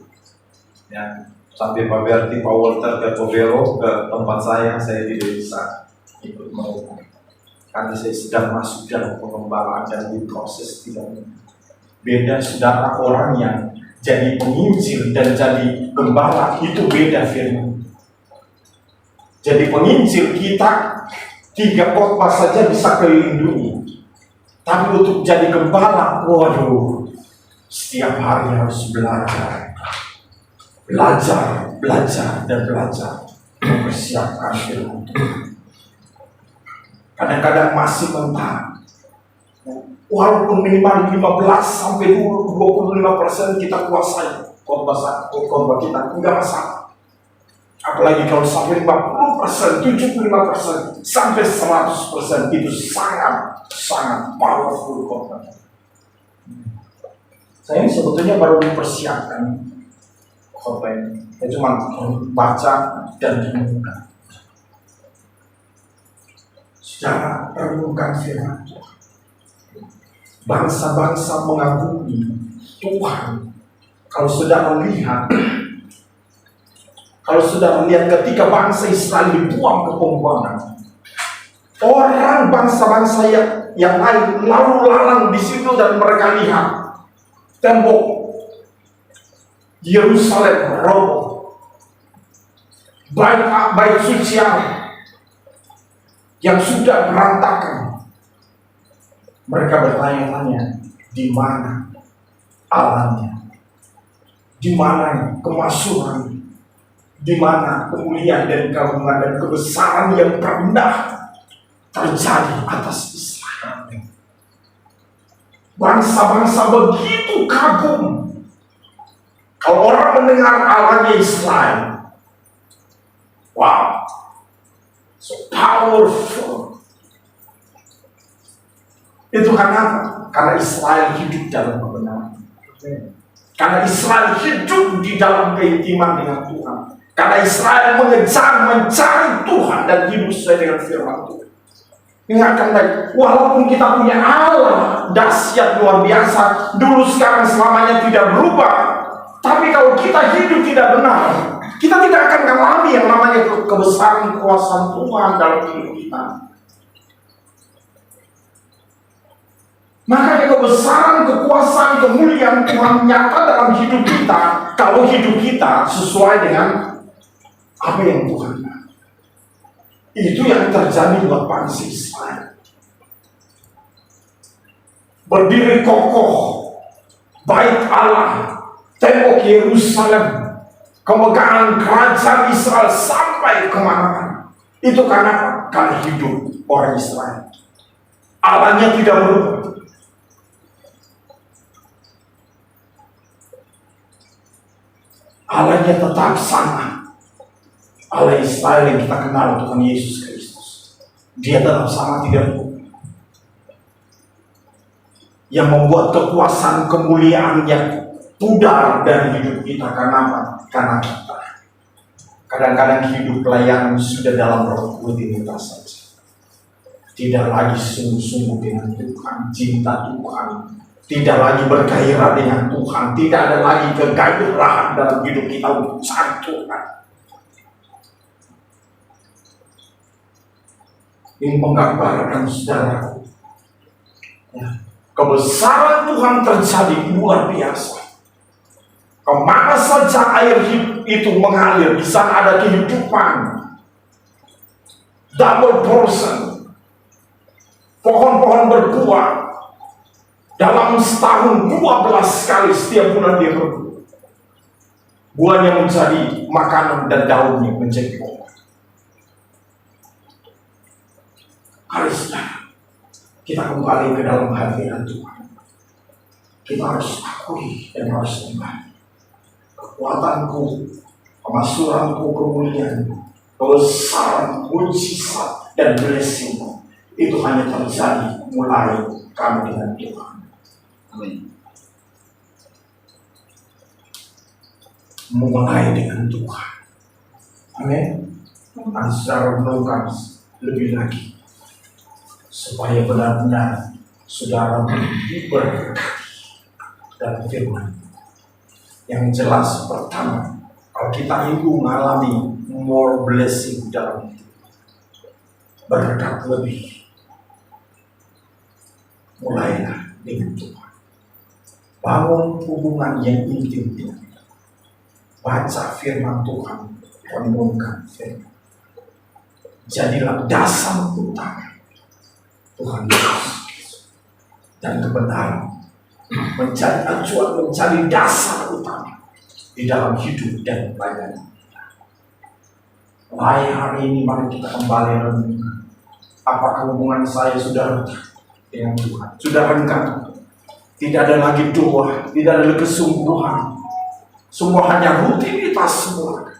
Ya, sampai Pak Berti, Pak Walter, ke Pobero, ke tempat saya tidak bisa ikut mereka. Karena saya sedang masuk dalam pengembalaan dan di proses tidak beda. Saudara, orang yang jadi penginjil dan jadi gembala itu beda firman. Jadi penginjil kita 3 khotbah saja bisa keliling dunia. Tapi untuk jadi gembala, waduh, setiap hari harus belajar. Belajar, dan belajar. Mempersiapkan firman Tuhan. Kadang-kadang masih mentah. Walaupun minimal 15 sampai 25% kita kuasai khotbah kita, enggak masalah. Apalagi kalau sampai 50%, 75%, sampai 100% itu sangat powerful khotbah. Saya sebetulnya baru mempersiapkan khotbah ini. Saya cuma baca dan renungkan. Secara renungkan firman Tuhan. Bangsa-bangsa mengagumi Tuhan. Kalau sudah melihat ketika bangsa Israel dibuang ke pembuangan, orang bangsa-bangsa yang lain lalu lalang di situ dan mereka lihat tembok Yerusalem roboh, bait suci yang sudah berantakan. Mereka bertanya-tanya, di mana Allahnya? Di mana kemasyhuran? Di mana kemuliaan dan keagungan dan kebesaran yang pernah terjadi atas Israel? Bangsa-bangsa begitu kagum. Kalau orang mendengar Allahnya Israel, wow, so powerful. Itu karena Israel hidup dalam kebenaran. Karena Israel hidup di dalam keintiman dengan Tuhan. Karena Israel mencari Tuhan dan hidup sesuai dengan firman Tuhan. Ingatkan lagi, walaupun kita punya Allah dahsyat luar biasa, dulu sekarang selamanya tidak berubah, tapi kalau kita hidup tidak benar, kita tidak akan mengalami yang namanya kebesaran kuasa Tuhan dalam hidup kita. Makanya kebesaran, kekuasaan, kemuliaan Tuhan nyata dalam hidup kita kalau hidup kita sesuai dengan apa yang Tuhan mau. Itu yang terjadi buat bangsa Israel. Berdiri kokoh bait Allah, tembok Yerusalem, kemegahan kerajaan Israel sampai kemana-mana. Itu karena apa? Karena hidup orang Israel. Allahnya tidak berubah. Allahnya tetap sama. Allah Israel yang kita kenal, Tuhan Yesus Kristus, Dia tetap sama, tidak berubah. Yang membuat kekuasaan kemuliaannya pudar dari hidup kita. Karena apa? Karena kita kadang-kadang hidup pelayanan sudah dalam rutinitas saja, tidak lagi sungguh-sungguh dengan Tuhan, cinta Tuhan, tidak lagi bergairah dengan Tuhan, tidak ada lagi kegairahan dalam hidup kita untuk cari Tuhan. Ini menggambarkan saudaraku, ya, kebesaran Tuhan terjadi luar biasa. Kemana saja air itu mengalir, di sana ada kehidupan, double portion, pohon-pohon berbuah. Dalam setahun 12 kali setiap bulan dia berbuah. Buahnya menjadi makanan dan daunnya menjadi obat. Harusnya kita kembali ke dalam hadirat Tuhan. Kita harus akui dan harus sembah. Kekuatanku, kemasuranku, kemuliaan, kebesaran, mujizat dan blessing itu hanya terjadi mulai kami dengan Tuhan. Amin. Mulai dengan Tuhan. Amin. Dan secara renungkan lebih lagi, supaya benar-benar saudara diberkati dalam firman. Yang jelas pertama, kalau kita itu mengalami more blessing dalam hidup, berkat lebih, mulailah dengan Tuhan. Bangun hubungan yang intim dengan Tuhan. Baca firman Tuhan, renungkan firman. Jadilah dasar utama Tuhan Yesus dan kebenaran menjadi acuan, menjadi dasar utama di dalam hidup dan pelayanan kita. Mulai hari ini mari kita kembali renungkan, apakah hubungan saya sudah dengan Tuhan? Sudah renggang? Tidak ada lagi doa, tidak ada lagi kesungguhan. Semua hanya rutinitas semua.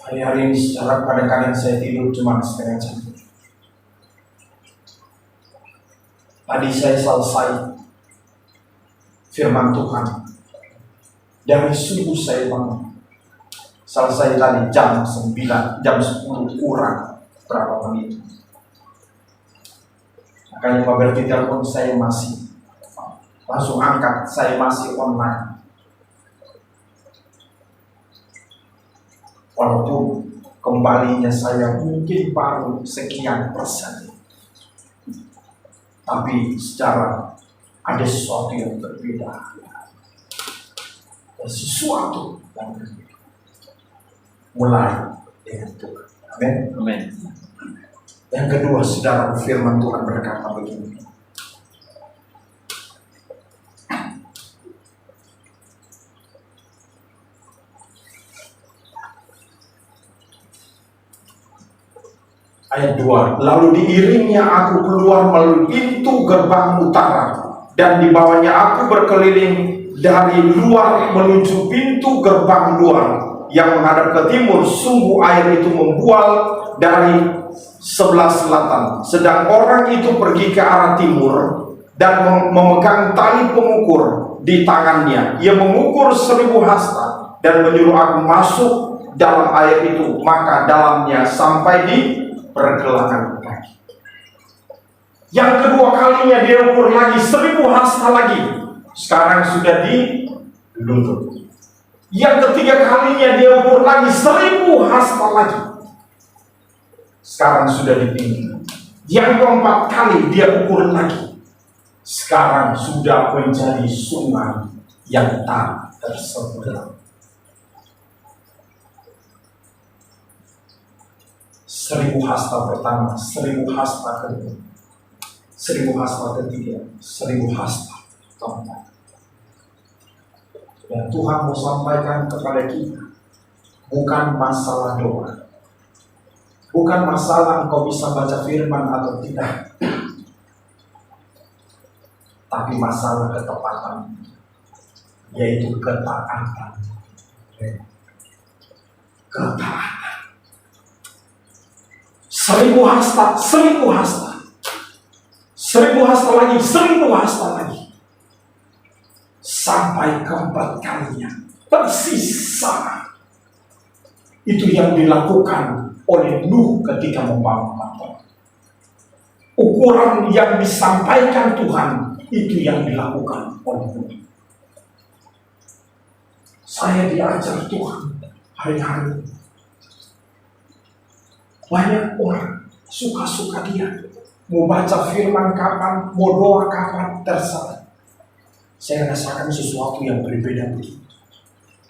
Hari ini secara kadang-kadang saya tidur cuma setengah jam. Tadi saya selesai firman Tuhan. Dari subuh saya bangun. Selesai tadi jam 9, jam 10 kurang berapa menit. Makanya Pak telepon saya masih langsung angkat, saya masih online. Walaupun kembalinya saya mungkin baru sekian persen. Tapi secara ada sesuatu yang berbeda. Ada sesuatu yang berbeda. Mulai dengan Tuhan. Amin. Amin. Yang kedua, saudara, firman Tuhan berkata begini. Ayat 2, lalu diiringnya aku keluar melalui pintu gerbang utara, dan di bawahnya aku berkeliling dari luar menuju pintu gerbang luar yang menghadap ke timur. Sungguh air itu membual dari sebelah selatan, sedang orang itu pergi ke arah timur dan memegang tali pengukur di tangannya. Ia mengukur 1000 hasta dan menyuruh aku masuk dalam air itu, maka dalamnya sampai di pergelangan kaki. Yang kedua kalinya dia ukur lagi 1000 hasta lagi. Sekarang sudah di lutut. Yang ketiga kalinya dia ukur lagi 1000 hasta lagi. Sekarang sudah di pinggir. Yang keempat kali dia ukur lagi. Sekarang sudah menjadi sungai yang tak terseberang. 1000 hasta pertama, 1000 hasta kedua, 1000 hasta ketiga, 1000 hasta keempat. Dan Tuhan mau sampaikan kepada kita, bukan masalah doa, bukan masalah engkau bisa baca firman atau tidak, tapi masalah ketepatan, yaitu ketaatan. Ketaatan. 1000 hasta, 1000 hasta, 1000 hasta lagi, 1000 hasta lagi, sampai keempat kalinya persis sama. Itu yang dilakukan oleh Nuh ketika membangun kapal. Ukuran yang disampaikan Tuhan itu yang dilakukan oleh Nuh. Saya diajar Tuhan hari-hari. Banyak orang suka-suka dia, mau baca firman kapan, mau doa kapan, terserah. Saya rasakan sesuatu yang berbeda begitu.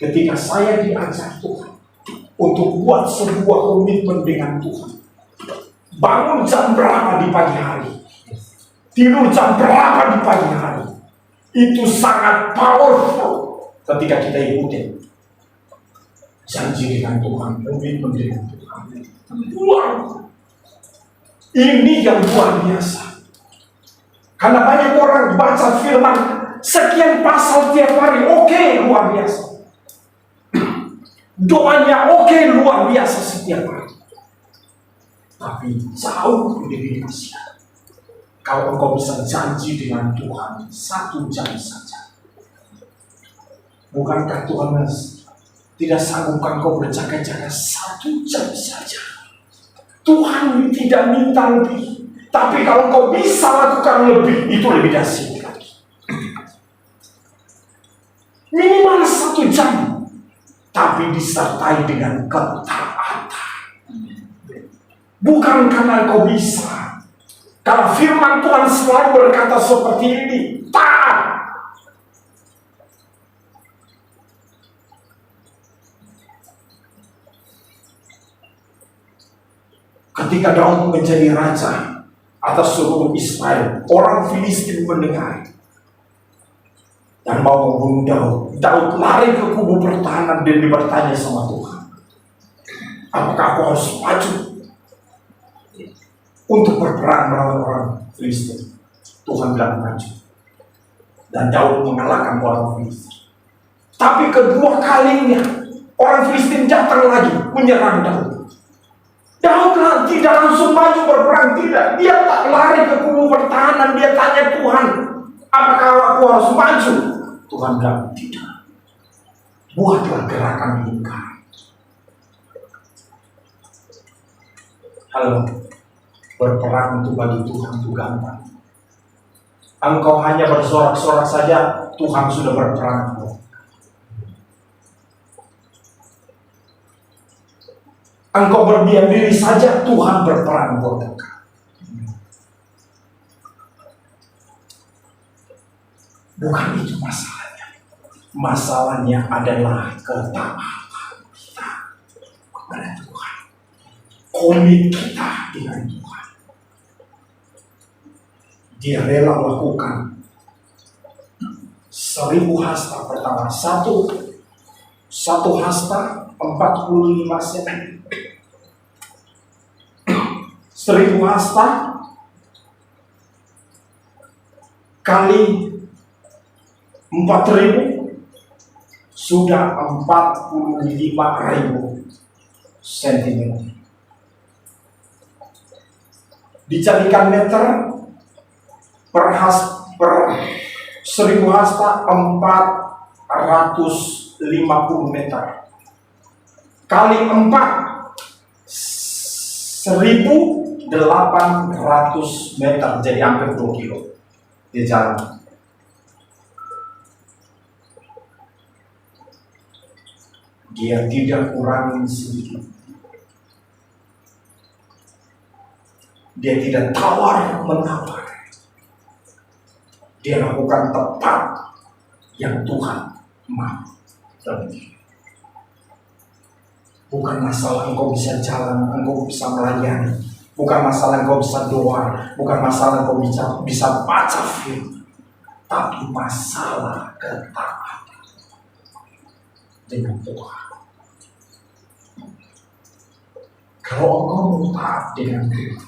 Ketika saya diajar Tuhan untuk buat sebuah komitmen dengan Tuhan, bangun jam berapa di pagi hari, tidur jam berapa di pagi hari, itu sangat powerful ketika kita ikutin janji dengan Tuhan, komitmen dengan Tuhan. Wow, ini yang luar biasa. Karena banyak orang baca firman sekian pasal tiap hari, oke, luar biasa. Doanya oke, luar biasa setiap hari. Tapi jauh lebih dahsyat kalau engkau bisa janji dengan Tuhan 1 jam saja. Bukankah Tuhan tidak sanggupkan kau berjaga-jaga 1 jam saja? Tuhan tidak minta lebih. Tapi kalau kau bisa lakukan lebih, itu lebih dahsyat lagi. Minimal 1 jam, tapi disertai dengan ketaatan. Bukan karena kau bisa. Karena firman Tuhan selalu berkata seperti ini, taat. Ketika Daud menjadi raja atas seluruh Israel, orang Filistin mendengar dan mau membunuh Daud. Daud lari ke kubu pertahanan dan bertanya sama Tuhan, apakah aku harus maju untuk berperang melawan orang Filistin? Tuhan bilang maju, dan Daud mengalahkan orang Filistin. Tapi kedua kalinya orang Filistin datang lagi menyerang Daud. Daud tidak langsung maju berperang, tidak. Dia tak lari ke kubu pertahanan. Dia tanya Tuhan, apakah aku harus maju? Tuhan bilang tidak. Buatlah gerakan lingkar. Halo, berperang itu bagi Tuhan itu gampang. Engkau hanya bersorak-sorak saja, Tuhan sudah berperang. Engkau berdiam diri saja, Tuhan berperang buat engkau. Bukan itu masalahnya. Masalahnya adalah ketaatan kita kepada Tuhan. Komit kita dengan Tuhan. Dia rela melakukan 1000 hasta pertama. Satu hasta 45 cm. 1000 hasta kali 4000 sudah 45.000 cm. Dijadikan meter per 1000 hasta 450 meter kali 4 1000 800 meter, jadi hampir 2 kilo. Dia jalan. Dia tidak kurangi sedikit. Dia tidak tawar-menawar. Dia lakukan tepat yang Tuhan mau. Bukan masalah engkau bisa jalan, engkau bisa melayani. Bukan masalah engkau bisa doa. Bukan masalah engkau bisa baca firman. Tapi masalah ketaatan dengan Tuhan. Kalau engkau mau taat dengan Tuhan,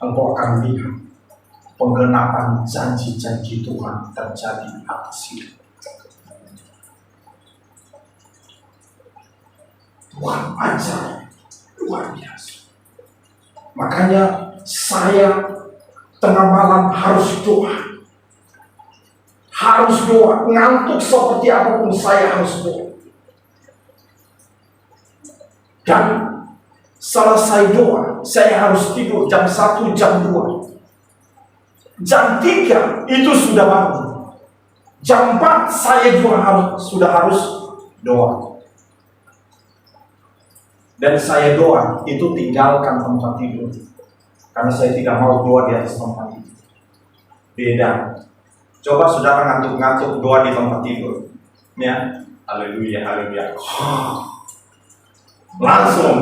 engkau akan lihat penggenapan janji-janji Tuhan terjadi atas hidup. Tuhan ajar luar biasa. Makanya saya tengah malam harus doa. Harus doa, ngantuk seperti apapun saya harus doa. Dan selesai doa, saya harus tidur jam 1, jam 2. Jam 3 itu sudah bangun. Jam 4 saya juga sudah harus doa. Dan saya doa itu tinggalkan tempat tidur. Karena saya tidak mau doa di atas tempat tidur. Beda. Coba saudara ngantuk-ngantuk doa di tempat tidur. Ya, haleluya, haleluya. Langsung.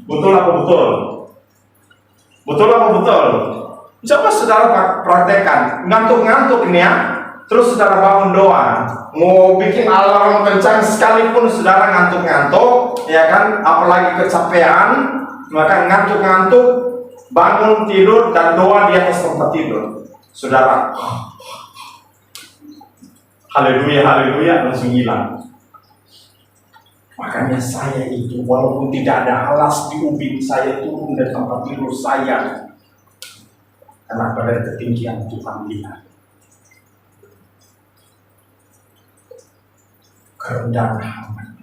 Betul apa betul? Betul apa betul? Coba saudara praktekkan. Ngantuk-ngantuk ini ya. Terus saudara bangun doa. Mau bikin alarm kencang sekalipun saudara ngantuk-ngantuk, ya kan? Apalagi kecapean, maka ngantuk-ngantuk, bangun tidur dan doa di atas tempat tidur. Saudara, haleluya, haleluya, langsung hilang. Makanya saya itu, walaupun tidak ada alas di ubin, saya turun dari tempat tidur saya. Karena pada ketinggian Tuhan lihat. Kerendahan hati.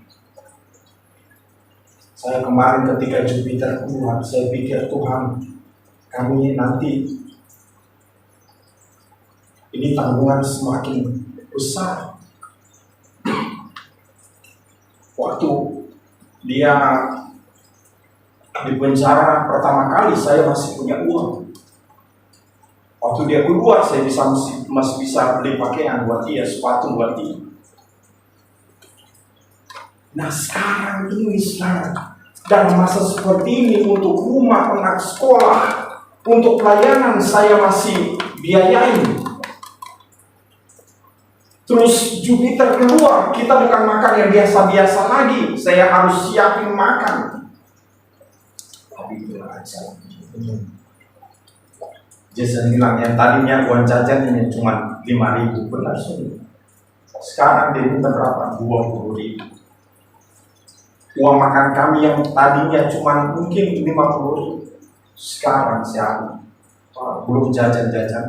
Saya kemarin ketika Jupiter keluar, saya pikir Tuhan, kami nanti ini tanggungan semakin besar. Waktu dia di penjara pertama kali, saya masih punya uang. Waktu dia keluar, saya masih bisa beli pakaian buat dia, sepatu buat dia. Nah sekarang ini saudara, dalam masa seperti ini untuk rumah anak sekolah, untuk pelayanan saya masih biayain. Terus Jupiter keluar, kita bukan makan yang biasa-biasa lagi, saya harus siapin makan. Tapi itu aja. Jason bilang yang tadinya uang jajan ini cuma 5.000, benar sudah. Sekarang dia minta berapa? 20.000. Uang makan kami yang tadinya cuma mungkin 50.000, sekarang siapa? Belum jajan-jajan.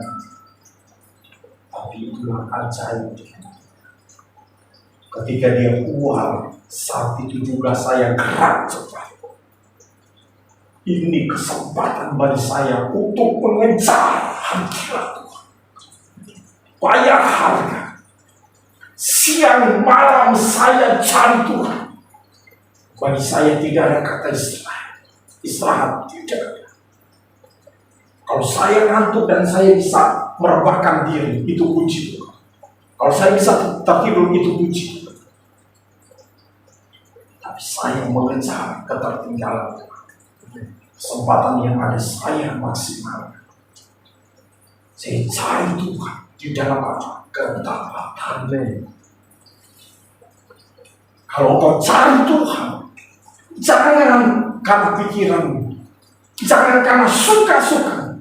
Tapi itulah ajaib. Ketika dia keluar, saat itu juga saya gerak cepat. Ini kesempatan bagi saya untuk mengejar hadirat Tuhan. Bayar harga. Siang malam saya cari Tuhan. Bagi saya tidak ada kata istirahat. Istirahat tidak ada. Kalau saya ngantuk dan saya bisa merebahkan diri, itu puji Tuhan. Kalau saya bisa tertidur, itu puji Tuhan. Tapi saya mengejar ketertinggalan Tuhan. Kesempatan yang ada saya maksimal. Saya cari Tuhan di dalam apa? Ketaatan. Kalau kau cari Tuhan, jangan karena pikiranmu, jangan karena suka-suka.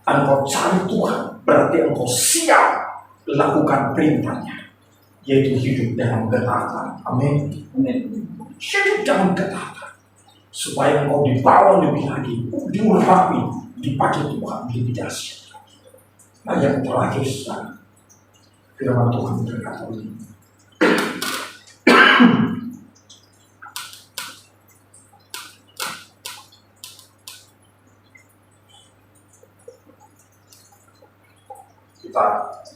Engkau cari Tuhan, berarti engkau siap lakukan perintahnya, yaitu hidup dalam ketaatan. Amin. Hidup dalam ketaatan, supaya engkau dibawa lebih lagi, diurapi, dipakai Tuhan lebih dahsyat. Nah yang terakhir, firman Tuhan berkata begini. Kita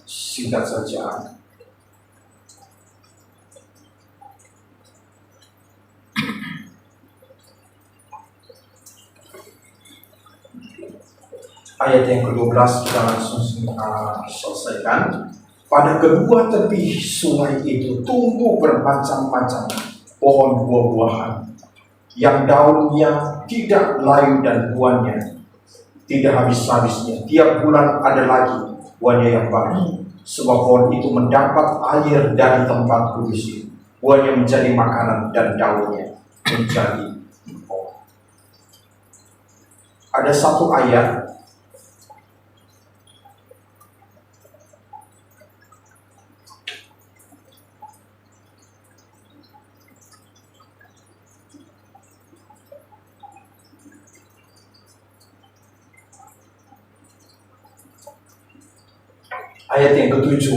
singkat saja. Ayat yang ke-12 kita langsung selesaikan. Pada kedua tepi sungai itu tumbuh bermacam-macam pohon buah-buahan yang daunnya tidak layu dan buahnya tidak habis-habisnya. Tiap bulan ada lagi buahnya yang baru, sebab pohon itu mendapat air dari tempat kudus itu. Buahnya menjadi makanan dan daunnya menjadi pohon. Ada satu ayat yang ke-7,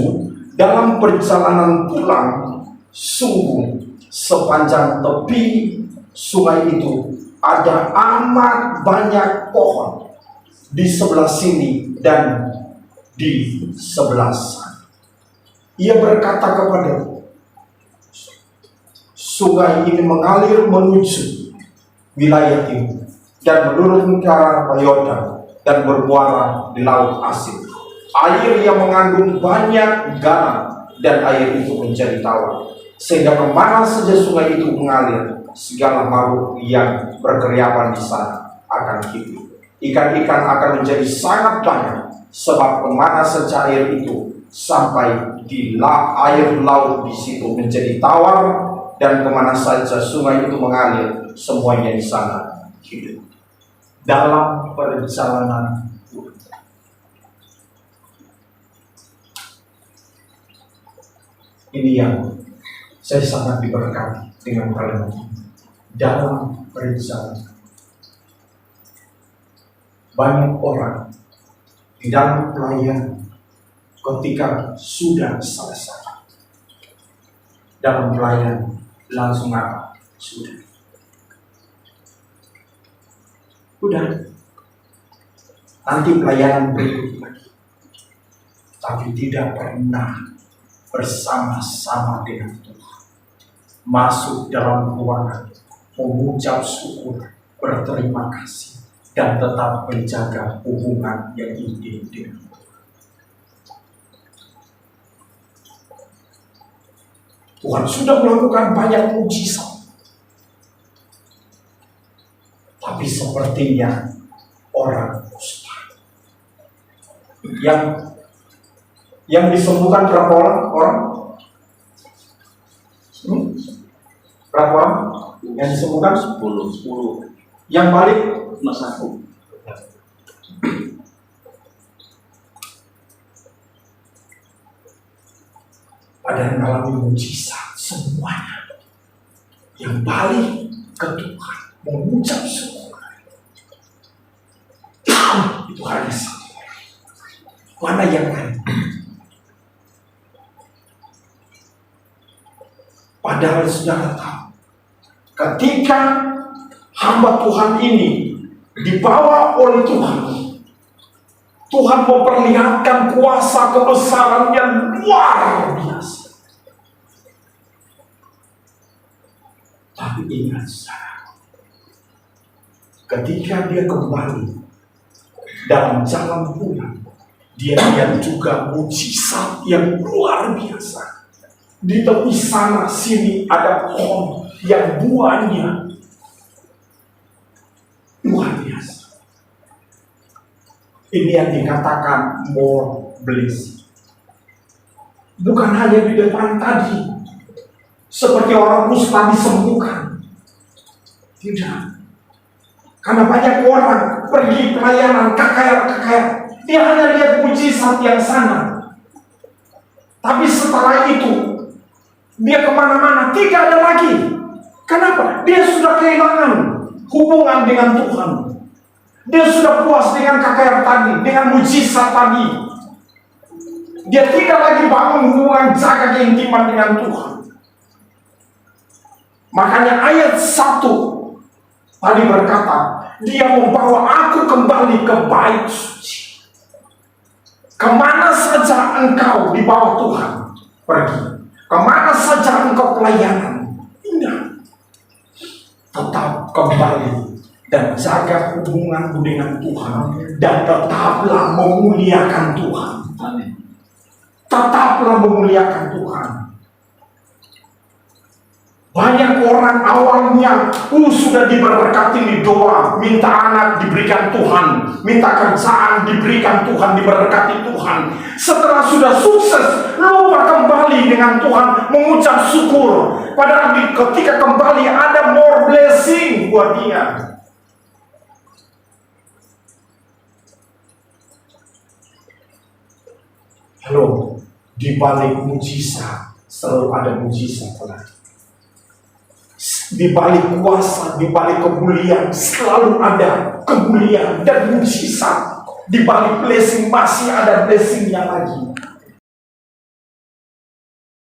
dalam perjalanan pulang, sungguh sepanjang tepi sungai itu ada amat banyak pohon di sebelah sini dan di sebelah sana. Ia berkata kepada sungai ini mengalir menuju wilayah timur dan menurun ke arah Yordan dan bermuara di Laut Asin. Air yang mengandung banyak garam dan air itu menjadi tawar, sehingga kemana saja sungai itu mengalir, segala makhluk yang berkeriapan di sana akan hidup. Ikan-ikan akan menjadi sangat banyak, sebab kemana saja air itu sampai di air laut di situ menjadi tawar, dan kemana saja sungai itu mengalir, semuanya di sana hidup. Dalam perjalanan ini yang saya sangat diberkati dengan kalimat ini. Dalam perjalanan, banyak orang di dalam pelayanan ketika sudah selesai dalam pelayanan langsung apa? Sudah nanti pelayanan berikut lagi, tapi tidak pernah bersama-sama dengan Tuhan, masuk dalam ruangan, mengucap syukur, berterima kasih, dan tetap menjaga hubungan yang intim dengan Tuhan. Tuhan sudah melakukan banyak mujizat, tapi sepertinya orang dusta. Yang disembuhkan berapa orang? Berapa orang yang disembuhkan? 10. Yang balik? Cuma 1. Pada yang mengalami mujizat semuanya, yang balik ke Tuhan mengucap syukur, itu hanya satu. Mana yang lain? Padahal saudara tahu, ketika hamba Tuhan ini dibawa oleh Tuhan, Tuhan memperlihatkan kuasa kebesarannya luar biasa. Tapi ingat saudara, ketika dia kembali dalam jalan pulang, dia lihat juga mujizat yang luar biasa. Di tepi sana sini ada pohon yang buahnya luar biasa. Ini yang dikatakan more blessing. Bukan hanya di depan tadi, seperti orang kusta disembuhkan. Tidak. Karena banyak orang pergi pelayanan kakak, dia hanya lihat mujizat yang sana. Tapi setelah itu dia kemana-mana, tidak ada lagi. Kenapa? Dia sudah kehilangan hubungan dengan Tuhan. Dia sudah puas dengan KKR tadi, dengan mujizat tadi. Dia tidak lagi bangun hubungan, jaga keintiman dengan Tuhan. Makanya ayat 1 tadi berkata, dia membawa aku kembali ke bait suci. Kemana saja engkau di bawah Tuhan pergi, kemana saja engkau pelayanan, ingat, tetap kembali dan jaga hubunganmu dengan Tuhan, dan tetaplah memuliakan Tuhan. Tetaplah memuliakan Tuhan. Banyak orang awalnya sudah diberkati di doa, minta anak diberikan Tuhan, minta kerjaan diberikan Tuhan, diberkati Tuhan. Setelah sudah sukses, lupa kembali dengan Tuhan, mengucap syukur. Padahal ketika kembali ada more blessing buat dia. Halo, di balik mujizat selalu ada mujizat lagi. Di balik kuasa, di balik kemuliaan selalu ada kemuliaan dan mujizat. Di balik blessing masih ada blessing yang lagi.